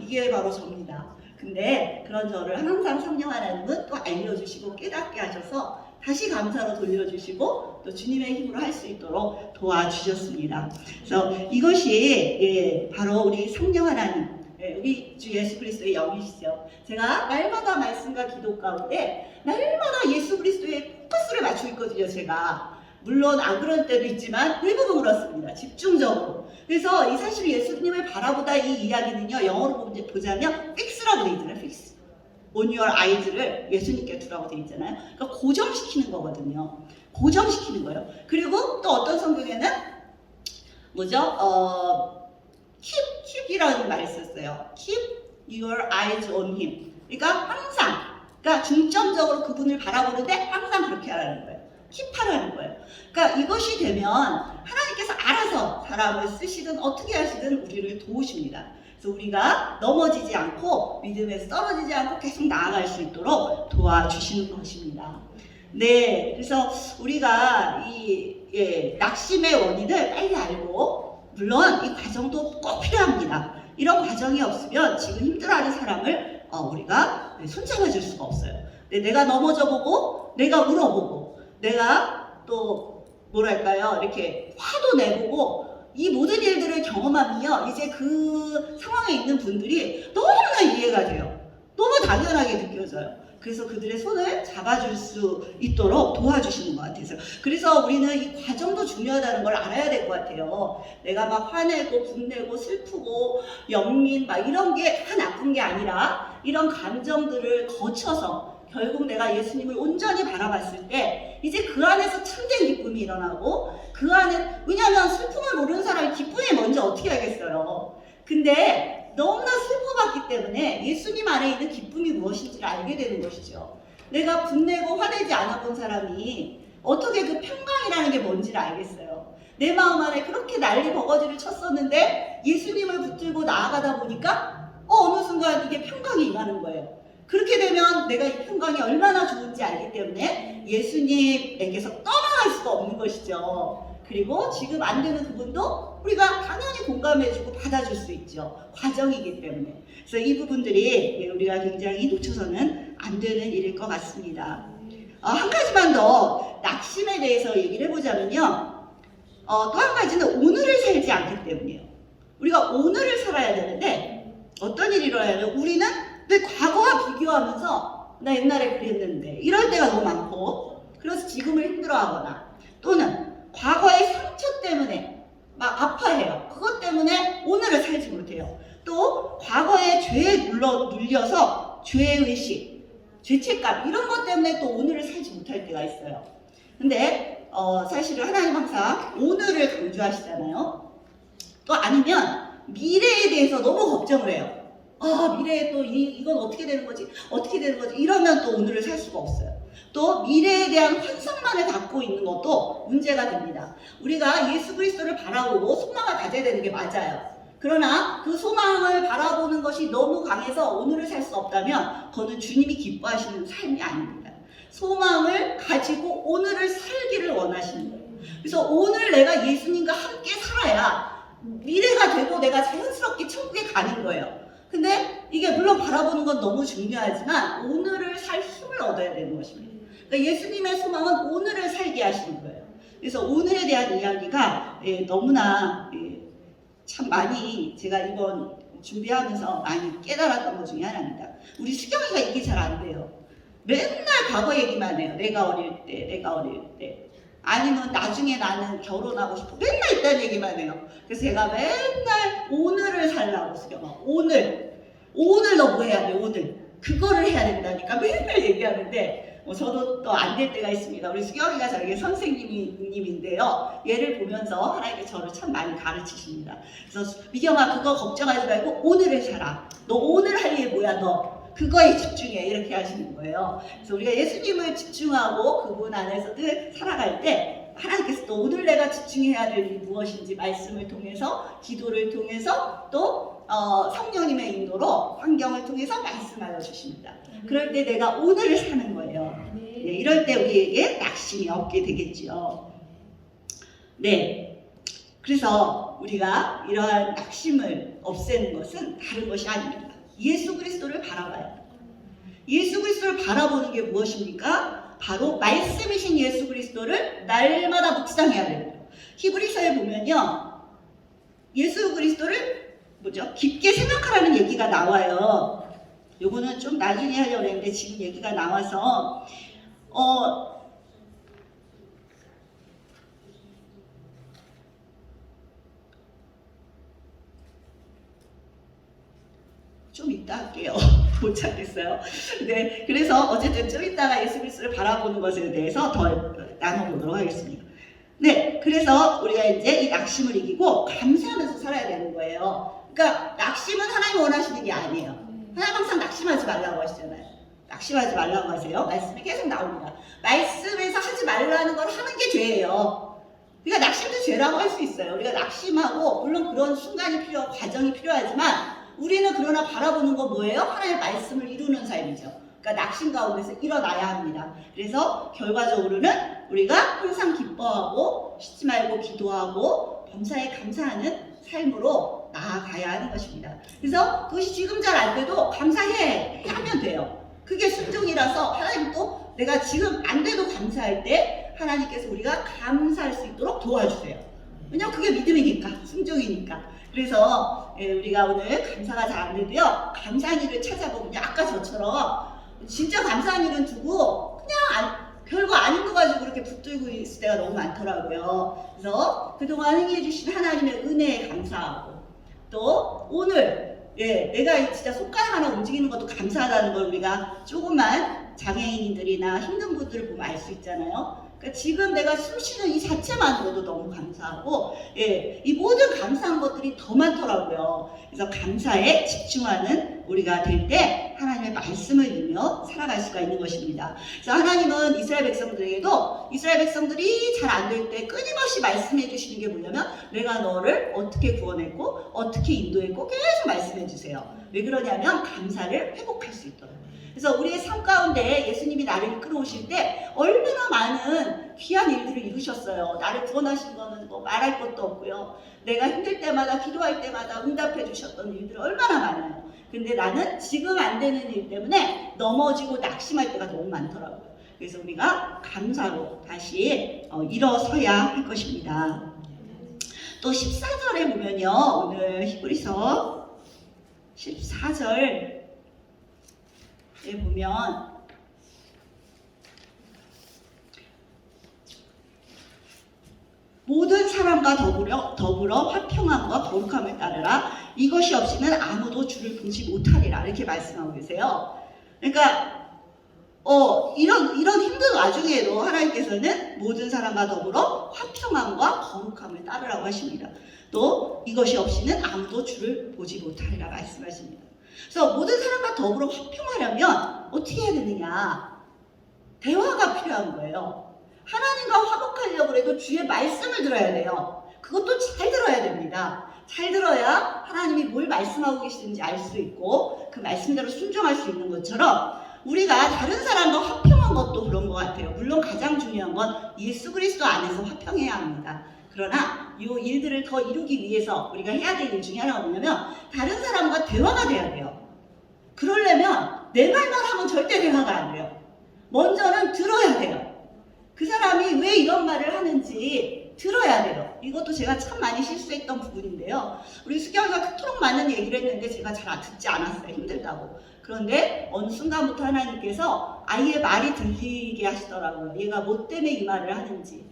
이게 바로 접니다. 근데 그런 저를 항상 성령 하나님은 또 알려주시고 깨닫게 하셔서 다시 감사로 돌려주시고 또 주님의 힘으로 할 수 있도록 도와주셨습니다. 그래서 이것이 바로 우리 성령 하나님, 우리 주 예수 그리스도의 영이시죠. 제가 날마다 말씀과 기도 가운데 날마다 예수 그리스도의 포커스를 맞추고 있거든요. 제가 물론 안 그런 때도 있지만 대부분 그렇습니다. 집중적으로. 그래서 이 사실 예수님을 바라보다 이 이야기는요, 영어로 보자면 fix라고 되어 있잖아요. fix. on your eyes를 예수님께 두라고 되어 있잖아요. 그러니까 고정시키는 거거든요. 고정시키는 거예요. 그리고 또 어떤 성경에는 뭐죠? keep이라는 말을 썼어요. keep your eyes on him. 그러니까 항상, 그러니까 중점적으로 그분을 바라보는데 항상 그렇게 하라는 거예요. 킵하라는 거예요. 그러니까 이것이 되면 하나님께서 알아서 사람을 쓰시든 어떻게 하시든 우리를 도우십니다. 그래서 우리가 넘어지지 않고 믿음에서 떨어지지 않고 계속 나아갈 수 있도록 도와주시는 것입니다. 네, 그래서 우리가 이 낙심의 원인을 빨리 알고, 물론 이 과정도 꼭 필요합니다. 이런 과정이 없으면 지금 힘들어하는 사람을 우리가 손잡아줄 수가 없어요. 내가 넘어져 보고, 내가 울어보고, 내가 또 뭐랄까요, 이렇게 화도 내보고 이 모든 일들을 경험하면요, 이제 그 상황에 있는 분들이 너무나 이해가 돼요. 너무 당연하게 느껴져요. 그래서 그들의 손을 잡아줄 수 있도록 도와주시는 것 같아서, 그래서 우리는 이 과정도 중요하다는 걸 알아야 될 것 같아요. 내가 막 화내고 분내고 슬프고 연민 막 이런 게 다 나쁜 게 아니라, 이런 감정들을 거쳐서 결국 내가 예수님을 온전히 바라봤을 때 이제 그 안에서 참된 기쁨이 일어나고, 그 안에, 왜냐하면 슬픔을 모르는 사람이 기쁨이 뭔지 어떻게 알겠어요. 근데 너무나 슬퍼봤기 때문에 예수님 안에 있는 기쁨이 무엇인지를 알게 되는 것이죠. 내가 분내고 화내지 않아 본 사람이 어떻게 그 평강이라는 게 뭔지를 알겠어요. 내 마음 안에 그렇게 난리 버거지를 쳤었는데 예수님을 붙들고 나아가다 보니까 어느 순간 이게 평강이 임하는 거예요. 그렇게 되면 내가 이 평강이 얼마나 좋은지 알기 때문에 예수님에게서 떠나갈 수가 없는 것이죠. 그리고 지금 안 되는 부분도 우리가 당연히 공감해주고 받아줄 수 있죠. 과정이기 때문에. 그래서 이 부분들이 우리가 굉장히 놓쳐서는 안 되는 일일 것 같습니다. 한 가지만 더 낙심에 대해서 얘기를 해보자면요. 또 한 가지는 오늘을 살지 않기 때문이에요. 우리가 오늘을 살아야 되는데 어떤 일이 일어나냐면 우리는 늘 과거와 비교하면서 나 옛날에 그랬는데 이럴 때가 너무 많고, 그래서 지금을 힘들어하거나 또는 과거의 상처 때문에 막 아파해요. 그것 때문에 오늘을 살지 못해요. 또 과거의 죄에 눌려서 죄의식, 죄책감 이런 것 때문에 또 오늘을 살지 못할 때가 있어요. 근데 사실은 하나님 항상 오늘을 강조하시잖아요. 또 아니면 미래에 대해서 너무 걱정을 해요. 미래에 또 이건 어떻게 되는 거지? 어떻게 되는 거지? 이러면 또 오늘을 살 수가 없어요. 또 미래에 대한 환상만을 갖고 있는 것도 문제가 됩니다. 우리가 예수 그리스도를 바라보고 소망을 가져야 되는 게 맞아요. 그러나 그 소망을 바라보는 것이 너무 강해서 오늘을 살 수 없다면 그거는 주님이 기뻐하시는 삶이 아닙니다. 소망을 가지고 오늘을 살기를 원하시는 거예요. 그래서 오늘 내가 예수님과 함께 살아야 미래가 되고 내가 자연스럽게 천국에 가는 거예요. 근데 이게 물론 바라보는 건 너무 중요하지만 오늘을 살 힘을 얻어야 되는 것입니다. 그러니까 예수님의 소망은 오늘을 살게 하시는 거예요. 그래서 오늘에 대한 이야기가 너무나 참 많이 제가 이번 준비하면서 많이 깨달았던 것 중에 하나입니다. 우리 수경이가 이게 잘 안 돼요. 맨날 과거 얘기만 해요. 내가 어릴 때, 내가 어릴 때. 아니면 나중에 나는 결혼하고 싶어. 맨날 이딴 얘기만 해요. 그래서 제가 맨날 오늘을 살라고 수경아. 오늘 너 뭐 해야 돼? 오늘. 그거를 해야 된다니까 맨날 얘기하는데 저도 또 안 될 때가 있습니다. 우리 수경이가 저에게 선생님인데요. 얘를 보면서 하나님께 저를 참 많이 가르치십니다. 그래서 미경아 그거 걱정하지 말고 오늘을 살아. 너 오늘 할 일 뭐야 너. 그거에 집중해 이렇게 하시는 거예요. 그래서 우리가 예수님을 집중하고 그분 안에서 늘 살아갈 때 하나님께서 또 오늘 내가 집중해야 될 일이 무엇인지 말씀을 통해서 기도를 통해서 또 성령님의 인도로 환경을 통해서 말씀하여 주십니다. 그럴 때 내가 오늘을 사는 거예요. 네, 이럴 때 우리에게 낙심이 없게 되겠죠. 네, 그래서 우리가 이러한 낙심을 없애는 것은 다른 것이 아닙니다. 예수 그리스도를 바라봐요. 예수 그리스도를 바라보는 게 무엇입니까? 바로 말씀이신 예수 그리스도를 날마다 묵상해야 됩니다. 히브리서에 보면요, 예수 그리스도를 깊게 생각하라는 얘기가 나와요. 요거는 좀 나중에 하려고 했는데 지금 얘기가 나와서 좀 이따 할게요. 못 찾겠어요. 네, 그래서 어쨌든 좀 이따가 예수 그리스도를 바라보는 것에 대해서 더 나눠보도록 하겠습니다. 네, 그래서 우리가 이제 이 낙심을 이기고 감사하면서 살아야 되는 거예요. 그러니까 낙심은 하나님 원하시는 게 아니에요. 하나님 항상 낙심하지 말라고 하시잖아요. 낙심하지 말라고 하세요. 말씀이 계속 나옵니다. 말씀에서 하지 말라는 걸 하는 게 죄예요. 그러니까 낙심도 죄라고 할 수 있어요. 우리가 낙심하고 물론 그런 순간이 과정이 필요하지만 우리는 그러나 바라보는 건 뭐예요? 하나님의 말씀을 이루는 삶이죠. 그러니까 낙심 가운데서 일어나야 합니다. 그래서 결과적으로는 우리가 항상 기뻐하고 쉬지 말고 기도하고 범사에 감사하는 삶으로 나아가야 하는 것입니다. 그래서 그것이 지금 잘 안 돼도 감사해 하면 돼요. 그게 순종이라서 하나님도 내가 지금 안 돼도 감사할 때 하나님께서 우리가 감사할 수 있도록 도와주세요. 왜냐면 그게 믿음이니까, 순종이니까. 그래서 우리가 오늘 감사가 잘 안 돼도요, 감사한 일을 찾아보면 아까 저처럼 진짜 감사한 일은 두고 그냥 별거 아닌 거 가지고 그렇게 붙들고 있을 때가 너무 많더라고요. 그래서 그동안 행해 주신 하나님의 은혜에 감사하고 또 오늘 내가 진짜 손가락 하나 움직이는 것도 감사하다는 걸 우리가 조금만 장애인들이나 힘든 분들을 보면 알 수 있잖아요. 그러니까 지금 내가 숨 쉬는 이 자체만으로도 너무 감사하고 이 모든 감사한 것들이 더 많더라고요. 그래서 감사에 집중하는 우리가 될 때 하나님의 말씀을 읽으며 살아갈 수가 있는 것입니다. 그래서 하나님은 이스라엘 백성들에게도 이스라엘 백성들이 잘 안 될 때 끊임없이 말씀해 주시는 게 뭐냐면 내가 너를 어떻게 구원했고 어떻게 인도했고 계속 말씀해 주세요. 왜 그러냐면 감사를 회복할 수 있도록. 그래서 우리의 삶 가운데 예수님이 나를 이끌어 오실 때 얼마나 많은 귀한 일들을 이루셨어요. 나를 구원하신 거는 뭐 말할 것도 없고요. 내가 힘들 때마다 기도할 때마다 응답해 주셨던 일들 얼마나 많아요. 근데 나는 지금 안 되는 일 때문에 넘어지고 낙심할 때가 너무 많더라고요. 그래서 우리가 감사로 다시 일어서야 할 것입니다. 또 14절에 보면요, 오늘 히브리서 14절 보면 모든 사람과 더불어 화평함과 거룩함을 따르라. 이것이 없이는 아무도 주를 보지 못하리라. 이렇게 말씀하고 계세요. 그러니까 이런 힘든 와중에도 하나님께서는 모든 사람과 더불어 화평함과 거룩함을 따르라고 하십니다. 또 이것이 없이는 아무도 주를 보지 못하리라 말씀하십니다. 그래서 모든 사람과 더불어 화평하려면 어떻게 해야 되느냐? 대화가 필요한 거예요. 하나님과 화목하려고 해도 주의 말씀을 들어야 돼요. 그것도 잘 들어야 됩니다. 잘 들어야 하나님이 뭘 말씀하고 계시는지 알 수 있고 그 말씀대로 순종할 수 있는 것처럼 우리가 다른 사람과 화평한 것도 그런 것 같아요. 물론 가장 중요한 건 예수 그리스도 안에서 화평해야 합니다. 그러나 이 일들을 더 이루기 위해서 우리가 해야 될 일 중에 하나가 뭐냐면 다른 사람과 대화가 돼야 돼요. 그러려면 내 말만 하면 절대 대화가 안 돼요. 먼저는 들어야 돼요. 그 사람이 왜 이런 말을 하는지 들어야 돼요. 이것도 제가 참 많이 실수했던 부분인데요. 우리 수경이가 그토록 많은 얘기를 했는데 제가 잘 듣지 않았어요. 힘들다고. 그런데 어느 순간부터 하나님께서 아이의 말이 들리게 하시더라고요. 얘가 뭐 때문에 이 말을 하는지.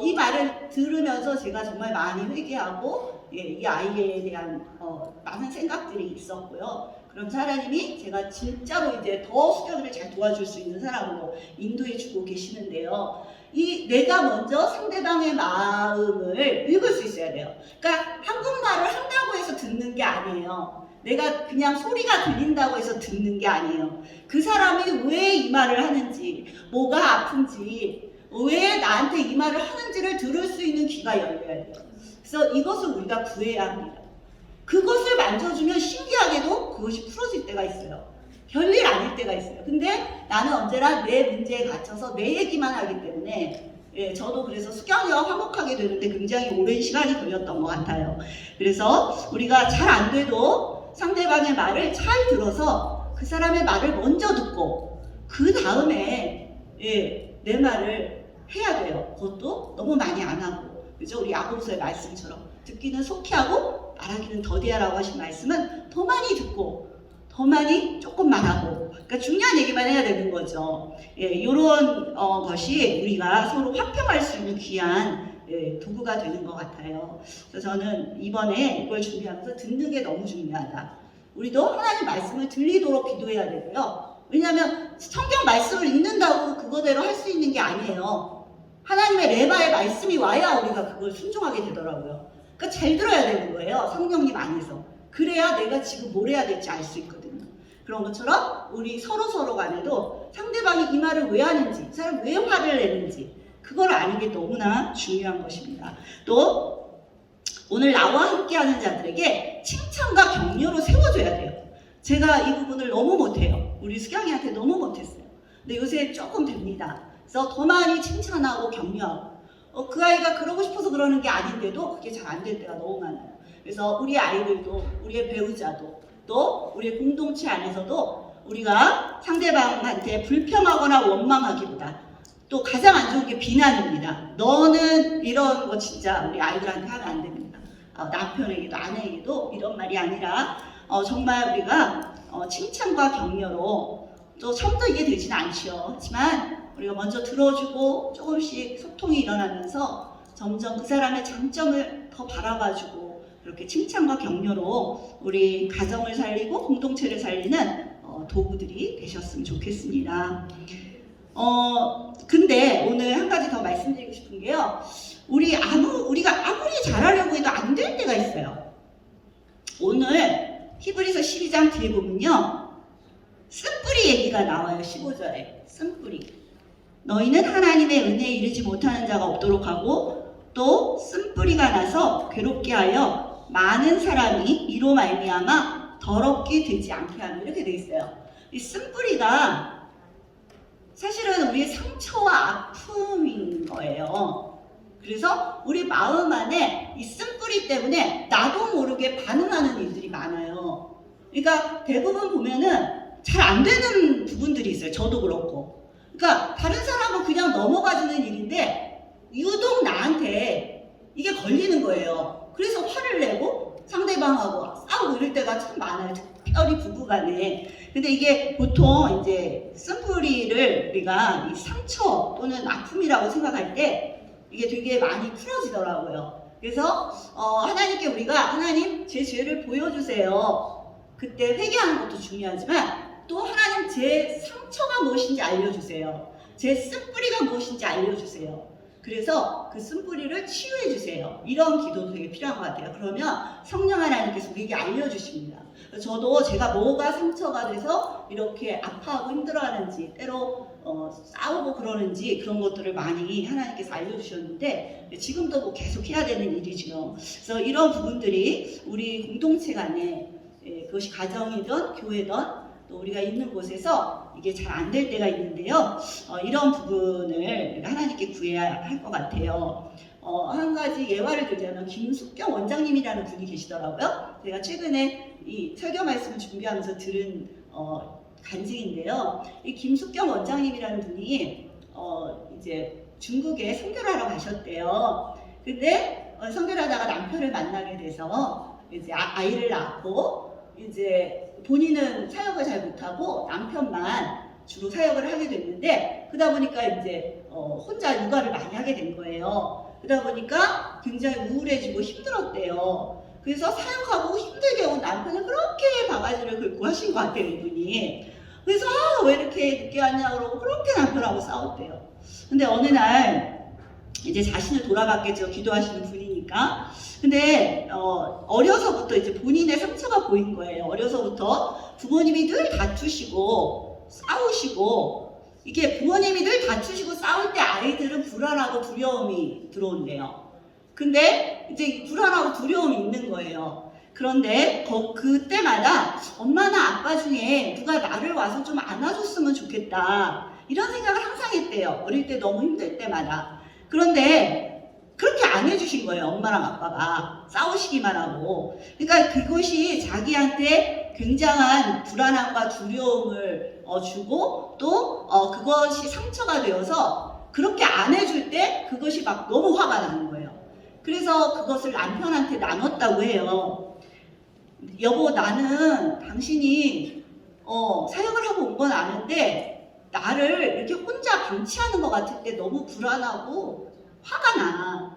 이 말을 들으면서 제가 정말 많이 회개하고 이 아이에 대한 많은 생각들이 있었고요. 그런 하나님이 제가 진짜로 이제 더 수경이를 잘 도와줄 수 있는 사람으로 인도해 주고 계시는데요. 내가 먼저 상대방의 마음을 읽을 수 있어야 돼요. 그러니까 한국말을 한다고 해서 듣는 게 아니에요. 내가 그냥 소리가 들린다고 해서 듣는 게 아니에요. 그 사람이 왜 이 말을 하는지, 뭐가 아픈지, 왜 나한테 이 말을 하는지를 들을 수 있는 귀가 열려야 돼요. 그래서 이것을 우리가 구해야 합니다. 그것을 만져주면 신기하게도 그것이 풀어질 때가 있어요. 별일 아닐 때가 있어요. 근데 나는 언제나 내 문제에 갇혀서 내 얘기만 하기 때문에 저도 그래서 수경이와 화목하게 되는데 굉장히 오랜 시간이 걸렸던 것 같아요. 그래서 우리가 잘 안 돼도 상대방의 말을 잘 들어서 그 사람의 말을 먼저 듣고 그 다음에 내 말을 해야 돼요. 그것도 너무 많이 안 하고, 그죠? 우리 야고보서의 말씀처럼 듣기는 속히 하고 말하기는 더디하라고 하신 말씀은 더 많이 듣고 더 많이 조금 말하고, 그러니까 중요한 얘기만 해야 되는 거죠. 이런 것이 우리가 서로 화평할 수 있는 귀한 도구가 되는 것 같아요. 그래서 저는 이번에 이걸 준비하면서 듣는 게 너무 중요하다. 우리도 하나님 말씀을 들리도록 기도해야 되고요. 왜냐하면 성경 말씀을 읽는다고 그거대로 할 수 있는 게 아니에요. 하나님의 레바의 말씀이 와야 우리가 그걸 순종하게 되더라고요. 그러니까 잘 들어야 되는 거예요. 성령님 안에서. 그래야 내가 지금 뭘 해야 될지 알 수 있거든요. 그런 것처럼 우리 서로 간에도 상대방이 이 말을 왜 하는지, 이 사람 왜 화를 내는지 그걸 아는 게 너무나 중요한 것입니다. 또 오늘 나와 함께하는 자들에게 칭찬과 격려로 세워줘야 돼요. 제가 이 부분을 너무 못해요. 우리 수경이한테 너무 못했어요. 근데 요새 조금 됩니다. 그래서 더 많이 칭찬하고 격려하고, 그 아이가 그러고 싶어서 그러는 게 아닌데도 그게 잘 안 될 때가 너무 많아요. 그래서 우리 아이들도, 우리의 배우자도, 또 우리의 공동체 안에서도 우리가 상대방한테 불평하거나 원망하기보다, 또 가장 안 좋은 게 비난입니다. 너는 이런 거 진짜 우리 아이들한테 하면 안 됩니다. 남편에게도 아내에게도 이런 말이 아니라 정말 우리가 칭찬과 격려로, 또 처음부터 이게 되지는 않죠. 하지만 우리가 먼저 들어주고 조금씩 소통이 일어나면서 점점 그 사람의 장점을 더 바라봐주고, 그렇게 칭찬과 격려로 우리 가정을 살리고 공동체를 살리는 도구들이 되셨으면 좋겠습니다. 근데 오늘 한 가지 더 말씀드리고 싶은 게요. 우리가 아무리 잘하려고 해도 안 될 때가 있어요. 오늘 히브리서 12장 뒤에 보면요. 쓴뿌리 얘기가 나와요. 15절에. 쓴뿌리. 너희는 하나님의 은혜에 이르지 못하는 자가 없도록 하고, 또 쓴뿌리가 나서 괴롭게 하여 많은 사람이 이로 말미암아 더럽게 되지 않게 하는, 이렇게 돼 있어요. 이 쓴뿌리가 사실은 우리의 상처와 아픔인 거예요. 그래서 우리 마음 안에 이 쓴뿌리 때문에 나도 모르게 반응하는 일들이 많아요. 그러니까 대부분 보면은 잘 안 되는 부분들이 있어요. 저도 그렇고. 그러니까 다른 사람은 그냥 넘어가지는 일인데 유독 나한테 이게 걸리는 거예요. 그래서 화를 내고 상대방하고 싸우고 이럴 때가 참 많아요. 특별히 부부간에. 근데 이게 보통 이제 쓴뿌리를 우리가 이 상처 또는 아픔이라고 생각할 때 이게 되게 많이 풀어지더라고요. 그래서 하나님께 우리가, 하나님 제 죄를 보여주세요. 그때 회개하는 것도 중요하지만 또 하나님 제 상처가 무엇인지 알려주세요. 제 쓴뿌리가 무엇인지 알려주세요. 그래서 그 쓴뿌리를 치유해 주세요. 이런 기도도 되게 필요한 것 같아요. 그러면 성령 하나님께서 우리에게 알려주십니다. 저도 제가 뭐가 상처가 돼서 이렇게 아파하고 힘들어하는지, 때로 싸우고 그러는지 그런 것들을 많이 하나님께서 알려주셨는데 지금도 뭐 계속 해야 되는 일이죠. 그래서 이런 부분들이 우리 공동체 간에, 그것이 가정이든 교회든 또 우리가 있는 곳에서 이게 잘 안 될 때가 있는데요. 이런 부분을 하나님께 구해야 할 것 같아요. 한 가지 예화를 들자면 김숙경 원장님이라는 분이 계시더라고요. 제가 최근에 이 설교 말씀을 준비하면서 들은 간증인데요. 이 김숙경 원장님이라는 분이 이제 중국에 선교를 하러 가셨대요. 근데 선교를 하다가 남편을 만나게 돼서 이제 아이를 낳고, 이제 본인은 사역을 잘 못하고 남편만 주로 사역을 하게 됐는데, 그러다 보니까 이제 혼자 육아를 많이 하게 된 거예요. 그러다 보니까 굉장히 우울해지고 힘들었대요. 그래서 사역하고 힘들게 온 남편을 그렇게 바가지를 긁고 하신 것 같아요, 이분이. 그래서 왜 이렇게 늦게 왔냐 그러고 그렇게 남편하고 싸웠대요. 근데 어느 날 이제 자신을 돌아봤겠죠. 기도하시는 분이니까. 근데 어려서부터 이제 본인의 상처가 보인 거예요. 어려서부터 부모님이 늘 다투시고 싸우시고, 이게 부모님이 늘 다투시고 싸울 때 아이들은 불안하고 두려움이 들어온대요. 근데 이제 불안하고 두려움이 있는 거예요. 그런데 그때마다 엄마나 아빠 중에 누가 나를 와서 좀 안아줬으면 좋겠다, 이런 생각을 항상 했대요. 어릴 때 너무 힘들 때마다. 그런데 그렇게 안 해주신 거예요. 엄마랑 아빠가 싸우시기만 하고. 그러니까 그것이 자기한테 굉장한 불안함과 두려움을 주고 또 그것이 상처가 되어서 그렇게 안 해줄 때 그것이 막 너무 화가 나는 거예요. 그래서 그것을 남편한테 나눴다고 해요. 여보, 나는 당신이 사역을 하고 온 건 아는데 나를 이렇게 혼자 방치하는 것 같을 때 너무 불안하고 화가 나.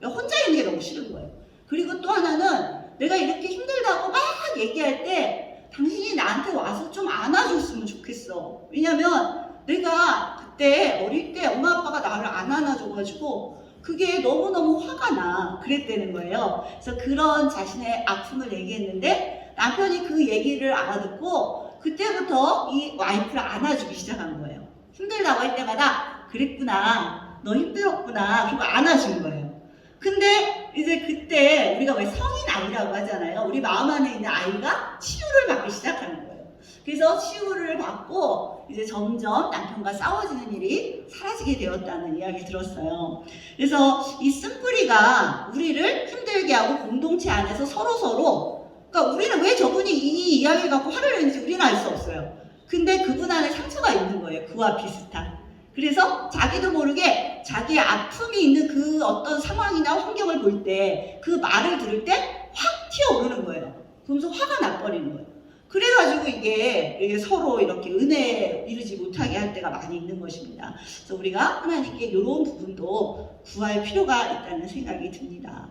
혼자 있는 게 너무 싫은 거예요. 그리고 또 하나는 내가 이렇게 힘들다고 막 얘기할 때 당신이 나한테 와서 좀 안아줬으면 좋겠어. 왜냐면 내가 그때 어릴 때 엄마 아빠가 나를 안 안아줘가지고 그게 너무너무 화가 나. 그랬다는 거예요. 그래서 그런 자신의 아픔을 얘기했는데 남편이 그 얘기를 알아듣고 그때부터 이 와이프를 안아주기 시작한 거예요. 힘들다고 할 때마다 그랬구나, 너 힘들었구나, 그리고 안아준 거예요. 근데 이제 그때 우리가 왜 성인 아이라고 하잖아요. 우리 마음 안에 있는 아이가 치유를 받기 시작하는 거예요. 그래서 치유를 받고 이제 점점 남편과 싸워지는 일이 사라지게 되었다는 이야기 들었어요. 그래서 이 쓴뿌리가 우리를 힘들게 하고 공동체 안에서 서로 그러니까 우리는 왜 저분이 이 이야기를 갖고 화를 내는지 우리는 알 수 없어요. 근데 그분 안에 상처가 있는 거예요. 그와 비슷한. 그래서 자기도 모르게 자기의 아픔이 있는 그 어떤 상황이나 환경을 볼 때 그 말을 들을 때 확 튀어오르는 거예요. 그러면서 화가 나버리는 거예요. 그래가지고 이게 서로 이렇게 은혜에 이르지 못하게 할 때가 많이 있는 것입니다. 그래서 우리가 하나님께 이런 부분도 구할 필요가 있다는 생각이 듭니다.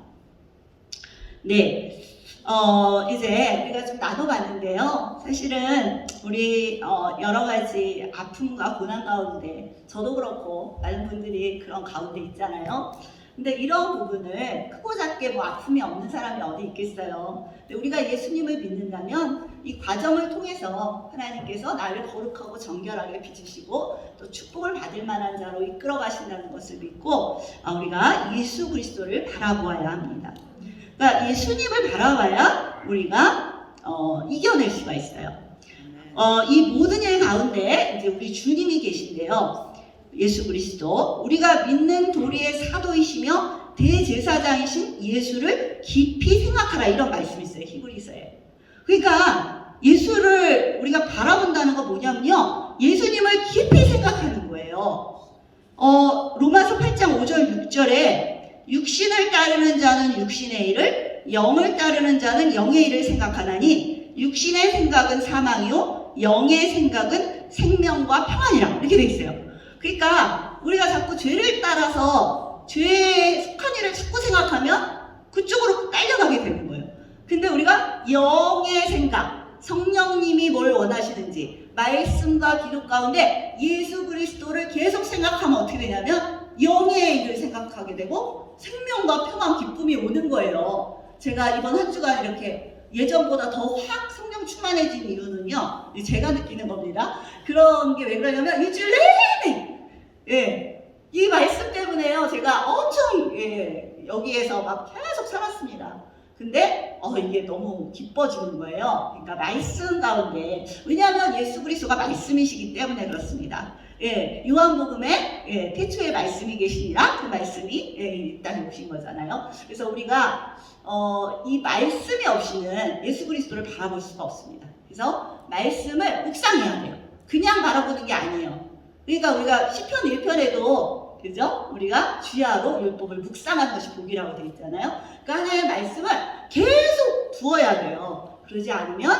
네. 이제 우리가 좀 나눠봤는데요. 사실은 우리 여러 가지 아픔과 고난 가운데 저도 그렇고 많은 분들이 그런 가운데 있잖아요. 근데 이런 부분을 크고 작게 뭐 아픔이 없는 사람이 어디 있겠어요. 근데 우리가 예수님을 믿는다면 이 과정을 통해서 하나님께서 나를 거룩하고 정결하게 빚으시고 또 축복을 받을 만한 자로 이끌어 가신다는 것을 믿고 우리가 예수 그리스도를 바라보아야 합니다. 그러니까 예수님을 바라봐야 우리가 이겨낼 수가 있어요. 이 모든 일 가운데 이제 우리 주님이 계신데요. 예수 그리스도, 우리가 믿는 도리의 사도이시며 대제사장이신 예수를 깊이 생각하라, 이런 말씀이 있어요. 히브리서에. 그러니까 예수를 우리가 바라본다는 건 뭐냐면요, 예수님을 깊이 생각하는 거예요. 로마서 8장 5절 6절에 육신을 따르는 자는 육신의 일을, 영을 따르는 자는 영의 일을 생각하나니 육신의 생각은 사망이요 영의 생각은 생명과 평안이라, 이렇게 돼 있어요. 그러니까 우리가 자꾸 죄를 따라서 죄에 속한 일을 자꾸 생각하면 그쪽으로 딸려가게 되는 거예요. 근데 우리가 영의 생각, 성령님이 뭘 원하시는지 말씀과 기록 가운데 예수 그리스도를 계속 생각하면 어떻게 되냐면 영의 일을 생각하게 되고 생명과 평안, 기쁨이 오는 거예요. 제가 이번 한 주간 이렇게 예전보다 더 확 성령 충만해진 이유는요, 제가 느끼는 겁니다. 그런 게 왜 그러냐면 일주일 내내 이 말씀 때문에요, 제가 엄청 여기에서 막 계속 살았습니다. 근데 이게 너무 기뻐지는 거예요. 그러니까 말씀 가운데, 왜냐하면 예수 그리스도가 말씀이시기 때문에 그렇습니다. 요한복음에 태초에 말씀이 계시니라, 그 말씀이 이 땅에 오신 거잖아요. 그래서 우리가 이 말씀이 없이는 예수 그리스도를 바라볼 수가 없습니다. 그래서 말씀을 묵상해야 돼요. 그냥 바라보는 게 아니에요. 그러니까 우리가 시편 1편에도 그죠? 우리가 주야로 율법을 묵상하는 것이 복이라고 되어 있잖아요. 그러니까 하나님의 말씀을 계속 부어야 돼요. 그러지 않으면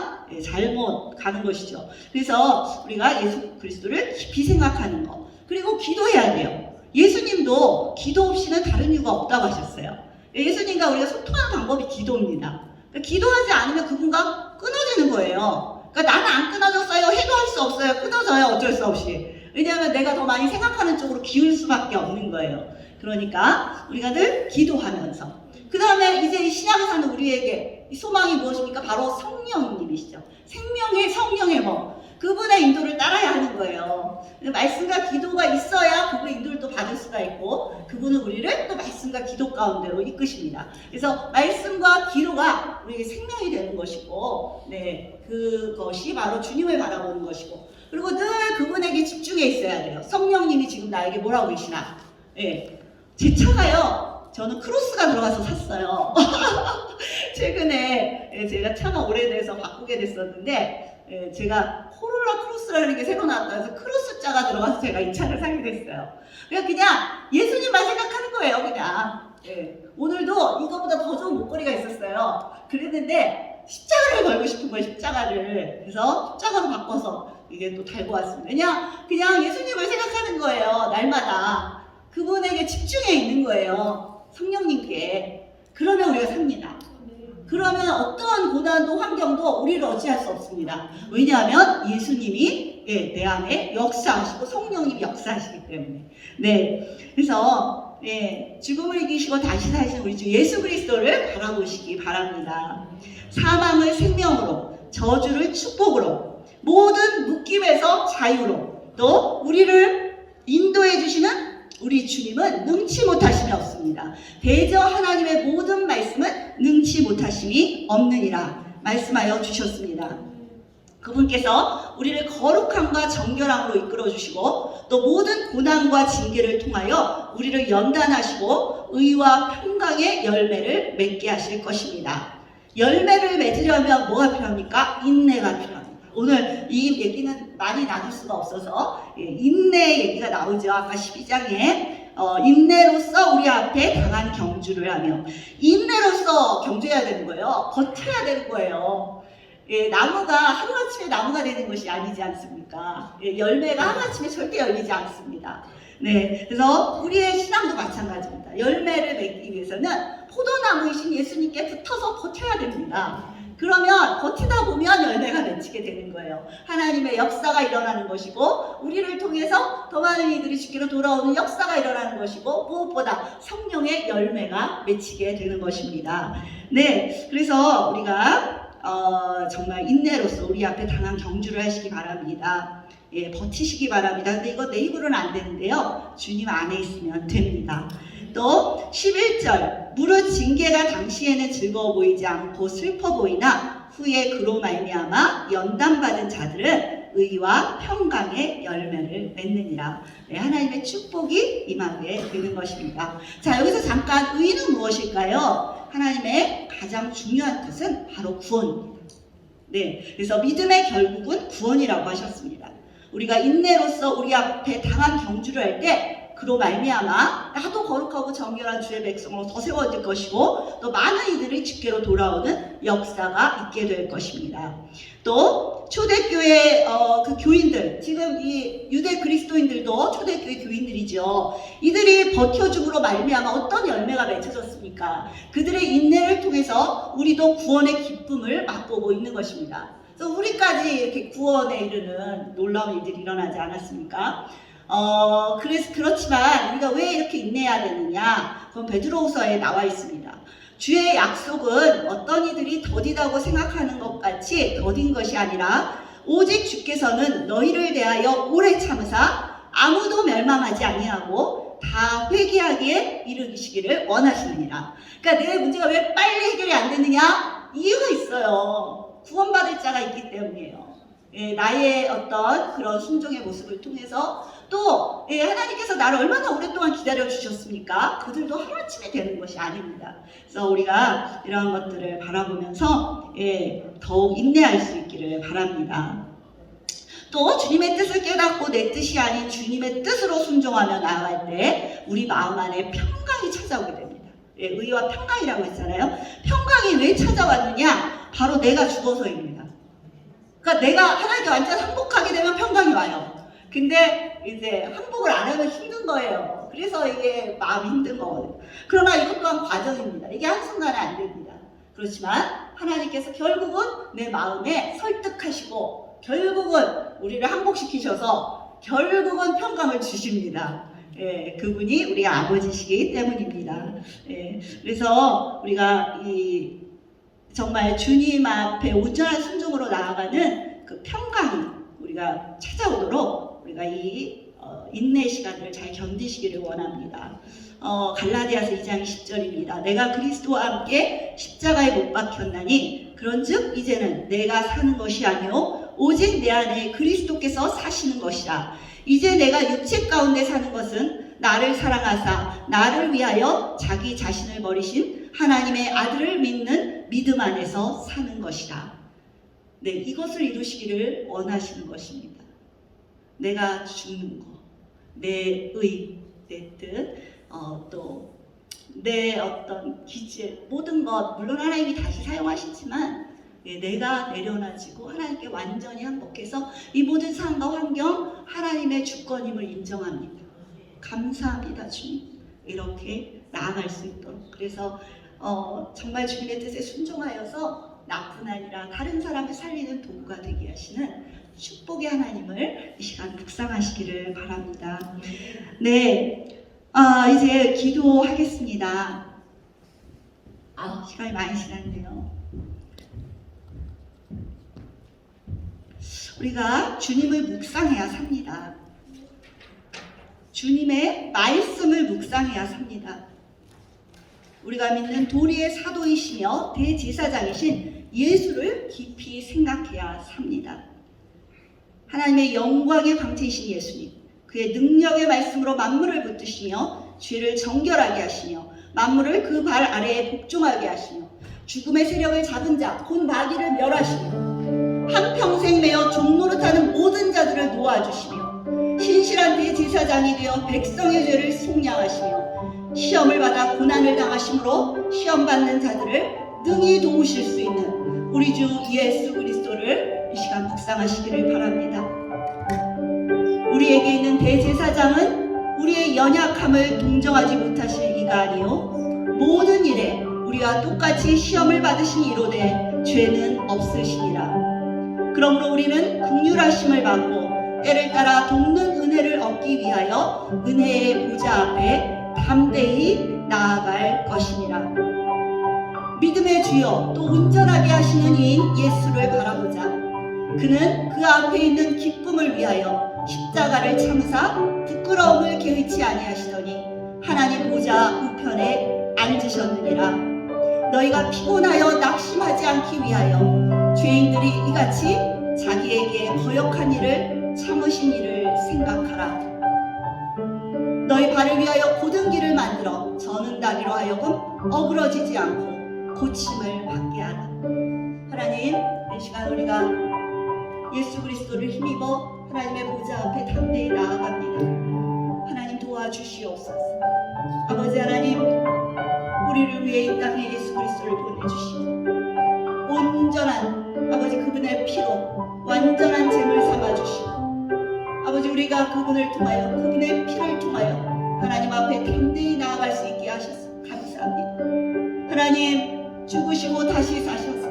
잘못 가는 것이죠. 그래서 우리가 예수 그리스도를 깊이 생각하는 것, 그리고 기도해야 돼요. 예수님도 기도 없이는 다른 이유가 없다고 하셨어요. 예수님과 우리가 소통하는 방법이 기도입니다. 그러니까 기도하지 않으면 그분과 끊어지는 거예요. 그러니까 나는 안 끊어졌어요 해도 할 수 없어요. 끊어져요, 어쩔 수 없이. 왜냐하면 내가 더 많이 생각하는 쪽으로 기울 수밖에 없는 거예요. 그러니까 우리가 늘 기도하면서, 그 다음에 이제 신약을 사는 우리에게 이 소망이 무엇입니까? 바로 성령님이시죠. 생명의 성령의 법, 그분의 인도를 따라야 하는 거예요. 말씀과 기도가 있어야 그분의 인도를 또 받을 수가 있고, 그분은 우리를 또 말씀과 기도 가운데로 이끄십니다. 그래서 말씀과 기도가 우리에게 생명이 되는 것이고, 그것이 바로 주님을 바라보는 것이고, 그리고 늘 그분에게 집중해 있어야 돼요. 성령님이 지금 나에게 뭐라고 계시나? 제 차가요, 저는 크로스가 들어가서 샀어요. 최근에 제가 차가 오래돼서 바꾸게 됐었는데 제가 코롤라 크로스라는 게 새로 나왔다 해서 크로스자가 들어가서 제가 이 차를 사게 됐어요. 그냥 예수님만 생각하는 거예요. 그냥 오늘도 이거보다 더 좋은 목걸이가 있었어요. 그랬는데 십자가를 걸고 싶은 거예요. 십자가를. 그래서 십자가로 바꿔서 이게 또 달고 왔습니다. 그냥 예수님을 생각하는 거예요. 날마다 그분에게 집중해 있는 거예요. 성령님께. 그러면 우리가 삽니다. 그러면 어떠한 고난도 환경도 우리를 어찌할 수 없습니다. 왜냐하면 예수님이 내 안에 역사하시고 성령님이 역사하시기 때문에. 네, 그래서 죽음을 이기시고 다시 사신 우리 주 예수 그리스도를 바라보시기 바랍니다. 사망을 생명으로, 저주를 축복으로, 모든 묶임에서 자유로, 또 우리를 인도해 주시는 우리 주님은 능치 못하심이 없습니다. 대저 하나님의 모든 말씀은 능치 못하심이 없느니라 말씀하여 주셨습니다. 그분께서 우리를 거룩함과 정결함으로 이끌어 주시고 또 모든 고난과 징계를 통하여 우리를 연단하시고 의와 평강의 열매를 맺게 하실 것입니다. 열매를 맺으려면 뭐가 필요합니까? 인내가 필요합니다. 오늘 이 얘기는 많이 나눌 수가 없어서 인내 얘기가 나오죠. 아까 12장에 인내로서 우리 앞에 당한 경주를 하며, 인내로서 경주해야 되는 거예요. 버텨야 되는 거예요. 나무가 하루아침에 나무가 되는 것이 아니지 않습니까? 열매가 하루아침에 절대 열리지 않습니다. 네, 그래서 우리의 신앙도 마찬가지입니다. 열매를 맺기 위해서는 포도나무이신 예수님께 붙어서 버텨야 됩니다. 그러면 버티다 보면 열매가 맺히게 되는 거예요. 하나님의 역사가 일어나는 것이고 우리를 통해서 더 많은 이들이 주께로 돌아오는 역사가 일어나는 것이고 무엇보다 성령의 열매가 맺히게 되는 것입니다. 네, 그래서 우리가 정말 인내로서 우리 앞에 당한 경주를 하시기 바랍니다. 버티시기 바랍니다. 근데 이거 내 입으로는 안 되는데요. 주님 안에 있으면 됩니다. 또 11절, 무릇 징계가 당시에는 즐거워 보이지 않고 슬퍼 보이나 후에 그로 말미암아 연단받은 자들은 의와 평강의 열매를 맺느니라. 하나님의 축복이 임하게 되는 것입니다. 자, 여기서 잠깐 의는 무엇일까요? 하나님의 가장 중요한 뜻은 바로 구원입니다. 네, 그래서 믿음의 결국은 구원이라고 하셨습니다. 우리가 인내로서 우리 앞에 당한 경주를 할 때 그로 말미암아 나도 거룩하고 정결한 주의 백성으로 더 세워질 것이고 또 많은 이들이 주께로 돌아오는 역사가 있게 될 것입니다. 또 초대교회 그 교인들, 지금 이 유대 그리스도인들도 초대교회 교인들이죠. 이들이 버텨줌으로 말미암아 어떤 열매가 맺혀졌습니까? 그들의 인내를 통해서 우리도 구원의 기쁨을 맛보고 있는 것입니다. 그래서 우리까지 이렇게 구원에 이르는 놀라운 일들이 일어나지 않았습니까? 그렇지만 우리가 왜 이렇게 인내해야 되느냐? 그건 베드로후서에 나와 있습니다. 주의 약속은 어떤 이들이 더디다고 생각하는 것 같이 더딘 것이 아니라 오직 주께서는 너희를 대하여 오래 참으사 아무도 멸망하지 아니하고 다 회개하기에 이르시기를 원하시느니라. 그러니까 내 문제가 왜 빨리 해결이 안 되느냐? 이유가 있어요. 구원받을 자가 있기 때문이에요. 나의 어떤 그런 순종의 모습을 통해서 또 하나님께서 나를 얼마나 오랫동안 기다려 주셨습니까? 그들도 하루아침에 되는 것이 아닙니다. 그래서 우리가 이러한 것들을 바라보면서 더욱 인내할 수 있기를 바랍니다. 또 주님의 뜻을 깨닫고 내 뜻이 아닌 주님의 뜻으로 순종하며 나아갈 때 우리 마음 안에 평강이 찾아오게 됩니다. 의와 평강이라고 했잖아요. 평강이 왜 찾아왔느냐? 바로 내가 죽어서입니다. 그러니까 내가 하나님께 완전 항복하게 되면 평강이 와요. 근데 이제 항복을 안 하면 힘든 거예요. 그래서 이게 마음이 힘든 거거든요. 그러나 이것 또한 과정입니다. 이게 한순간에 안 됩니다. 그렇지만 하나님께서 결국은 내 마음에 설득하시고 결국은 우리를 항복시키셔서 결국은 평강을 주십니다. 그분이 우리 아버지시기 때문입니다. 그래서 우리가 정말 주님 앞에 온전한 순종으로 나아가는 그 평강이 우리가 찾아오도록 우리가 이 인내 시간을 잘 견디시기를 원합니다. 갈라디아서 2장 10절입니다. 내가 그리스도와 함께 십자가에 못 박혔나니 그런즉 이제는 내가 사는 것이 아니요 오직 내 안에 그리스도께서 사시는 것이라. 이제 내가 육체 가운데 사는 것은 나를 사랑하사 나를 위하여 자기 자신을 버리신 하나님의 아들을 믿는 믿음 안에서 사는 것이다. 네, 이것을 이루시기를 원하시는 것입니다. 내가 죽는 것, 내 의, 내 뜻, 또 내 어떤 기질, 모든 것 물론 하나님이 다시 사용하시지만 내가 내려놔지고 하나님께 완전히 항복해서 이 모든 상황과 환경 하나님의 주권임을 인정합니다. 감사합니다 주님. 이렇게 나아갈 수 있도록. 그래서 정말 주님의 뜻에 순종하여서 나뿐 아니라 다른 사람을 살리는 도구가 되게 하시는 축복의 하나님을 이 시간 묵상하시기를 바랍니다. 네, 이제 기도하겠습니다. 시간이 많이 지났네요. 우리가 주님을 묵상해야 삽니다. 주님의 말씀을 묵상해야 삽니다. 우리가 믿는 도리의 사도이시며 대제사장이신 예수를 깊이 생각해야 삽니다. 하나님의 영광의 광채이신 예수님, 그의 능력의 말씀으로 만물을 붙드시며 죄를 정결하게 하시며 만물을 그 발 아래에 복종하게 하시며 죽음의 세력을 잡은 자, 곧 마귀를 멸하시며 한평생 매어 종노릇하는 모든 자들을 놓아주시며 신실한 대제사장이 되어 백성의 죄를 속량하시며 시험을 받아 고난을 당하심으로 시험받는 자들을 능히 도우실 수 있는 우리 주 예수 그리스도를 이 시간 묵상하시기를 바랍니다. 우리에게 있는 대제사장은 우리의 연약함을 동정하지 못하실 이가 아니요 모든 일에 우리와 똑같이 시험을 받으신 이로되 죄는 없으시니라. 그러므로 우리는 긍휼하심을 받고 때를 따라 돕는 은혜를 얻기 위하여 은혜의 보좌 앞에 담대히 나아갈 것이니라. 믿음의 주여 또 온전하게 하시는 이인 예수를 바라보자. 그는 그 앞에 있는 기쁨을 위하여 십자가를 참사 부끄러움을 개의치 아니하시더니 하나님 보좌 우편에 앉으셨느니라. 너희가 피곤하여 낙심하지 않기 위하여 죄인들이 이같이 자기에게 거역한 일을 참으신 일을 생각하라. 너희 발을 위하여 곧은 길을 만들어 저는 다리로 하여금 어그러지지 않고 고침을 받게 하라. 하나님, 이 시간 우리가 예수 그리스도를 힘입어 하나님의 보좌 앞에 담대히 나아갑니다. 하나님 도와주시옵소서. 아버지 하나님, 우리를 위해 이 땅에 예수 그리스도를 보내주시고 온전한 아버지 그분의 피로 완전한 제물 삼아주시고 아버지 우리가 그분을 통하여 그분의 피를 통하여 하나님 앞에 담대히 나아갈 수 있게 하셔서 감사합니다. 하나님 죽으시고 다시 사셔서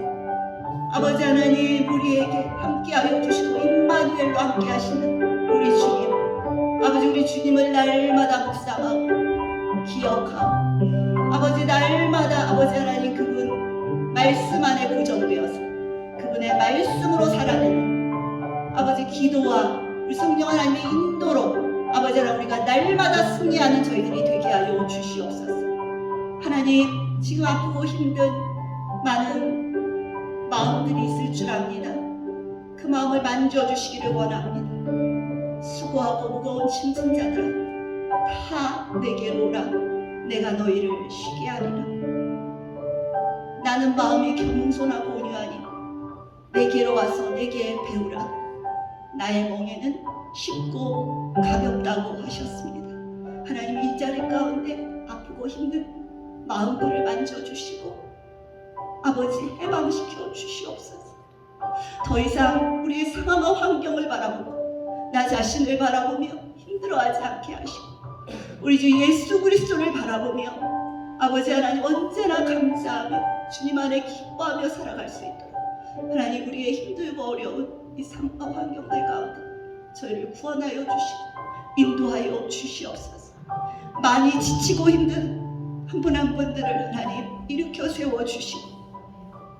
아버지 하나님 우리에게 함께하여 주시고 임마누엘로 함께하시는 우리 주님, 아버지 우리 주님을 날마다 묵상하고 기억하고 아버지 날마다 아버지 하나님 그분 말씀 안에 고정되어서 그분의 말씀으로 살아내는 아버지 기도와 우리 성령 하나님의 인도로 아버지 하나님 우리가 날마다 승리하는 저희들이 되게 하여 주시옵소서. 하나님 지금 아프고 힘든 많은 마음들이 있을 줄 압니다. 그 마음을 만져주시기를 원합니다. 수고하고 무거운 짐진 자들아 다 내게로 오라. 내가 너희를 쉬게 하리라. 나는 마음이 겸손하고 온유하니 내게로 와서 내게 배우라. 나의 멍에는 쉽고 가볍다고 하셨습니다. 하나님 이 자리 가운데 아프고 힘든 마음들을 만져주시고 아버지 해방시켜 주시옵소서. 더 이상 우리의 상황과 환경을 바라보고 나 자신을 바라보며 힘들어하지 않게 하시고 우리 주 예수 그리스도를 바라보며 아버지 하나님 언제나 감사하며 주님 안에 기뻐하며 살아갈 수 있도록 하나님 우리의 힘들고 어려운 이 상황과 환경들 가운데 저희를 구원하여 주시고 인도하여 주시옵소서. 많이 지치고 힘든 한 분 한 분들을 하나님 일으켜 세워주시고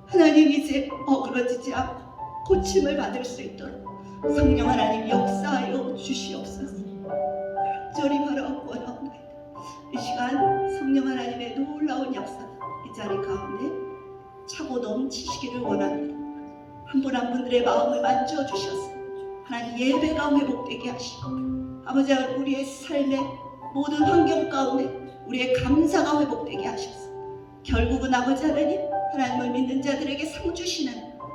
하나님 이제 어그러지지 않고 고침을 받을 수 있도록 성령 하나님 역사하여 주시옵소서. 간절히 바라옵고 원하옵나이다. 이 시간 성령 하나님의 놀라운 역사 이 자리 가운데 차고 넘치시기를 원합니다. 한 분 한 분들의 마음을 만져주셔서 하나님 예배가 회복되게 하시고 아버지 우리의 삶에 모든 환경 가운데 우리의 감사가 회복되게 하셔서 결국은 아버지 하나님을 믿는 자들에게 상 주시는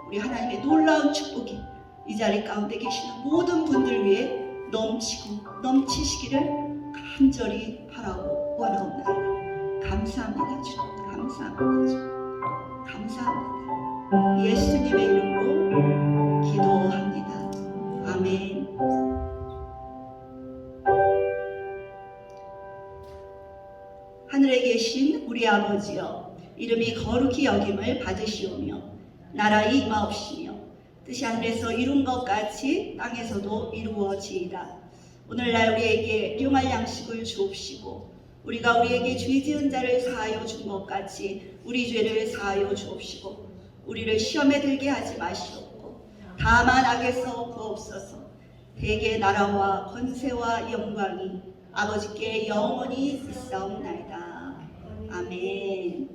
우리 하나님의 놀라운 축복이 이 자리 가운데 계시는 모든 분들 위해 넘치시기를 간절히 바라고 원하옵나이다. 감사합니다 주님. 감사합니다 주님. 감사합니다. 예수님의 이름으로 기도합니다. 아멘. 하늘에 계신 우리 아버지여, 이름이 거룩히 여김을 받으시오며 나라의 임하옵시며 뜻이 하늘에서 이룬 것 같이 땅에서도 이루어지이다. 오늘날 우리에게 일용할 양식을 주옵시고 우리가 우리에게 죄 지은 자를 사하여 준 것 같이 우리 죄를 사하여 주옵시고 우리를 시험에 들게 하지 마시옵고 다만 악에서 구하옵소서. 대개 나라와 권세와 영광이 아버지께 영원히 있사옵나이다. 아멘.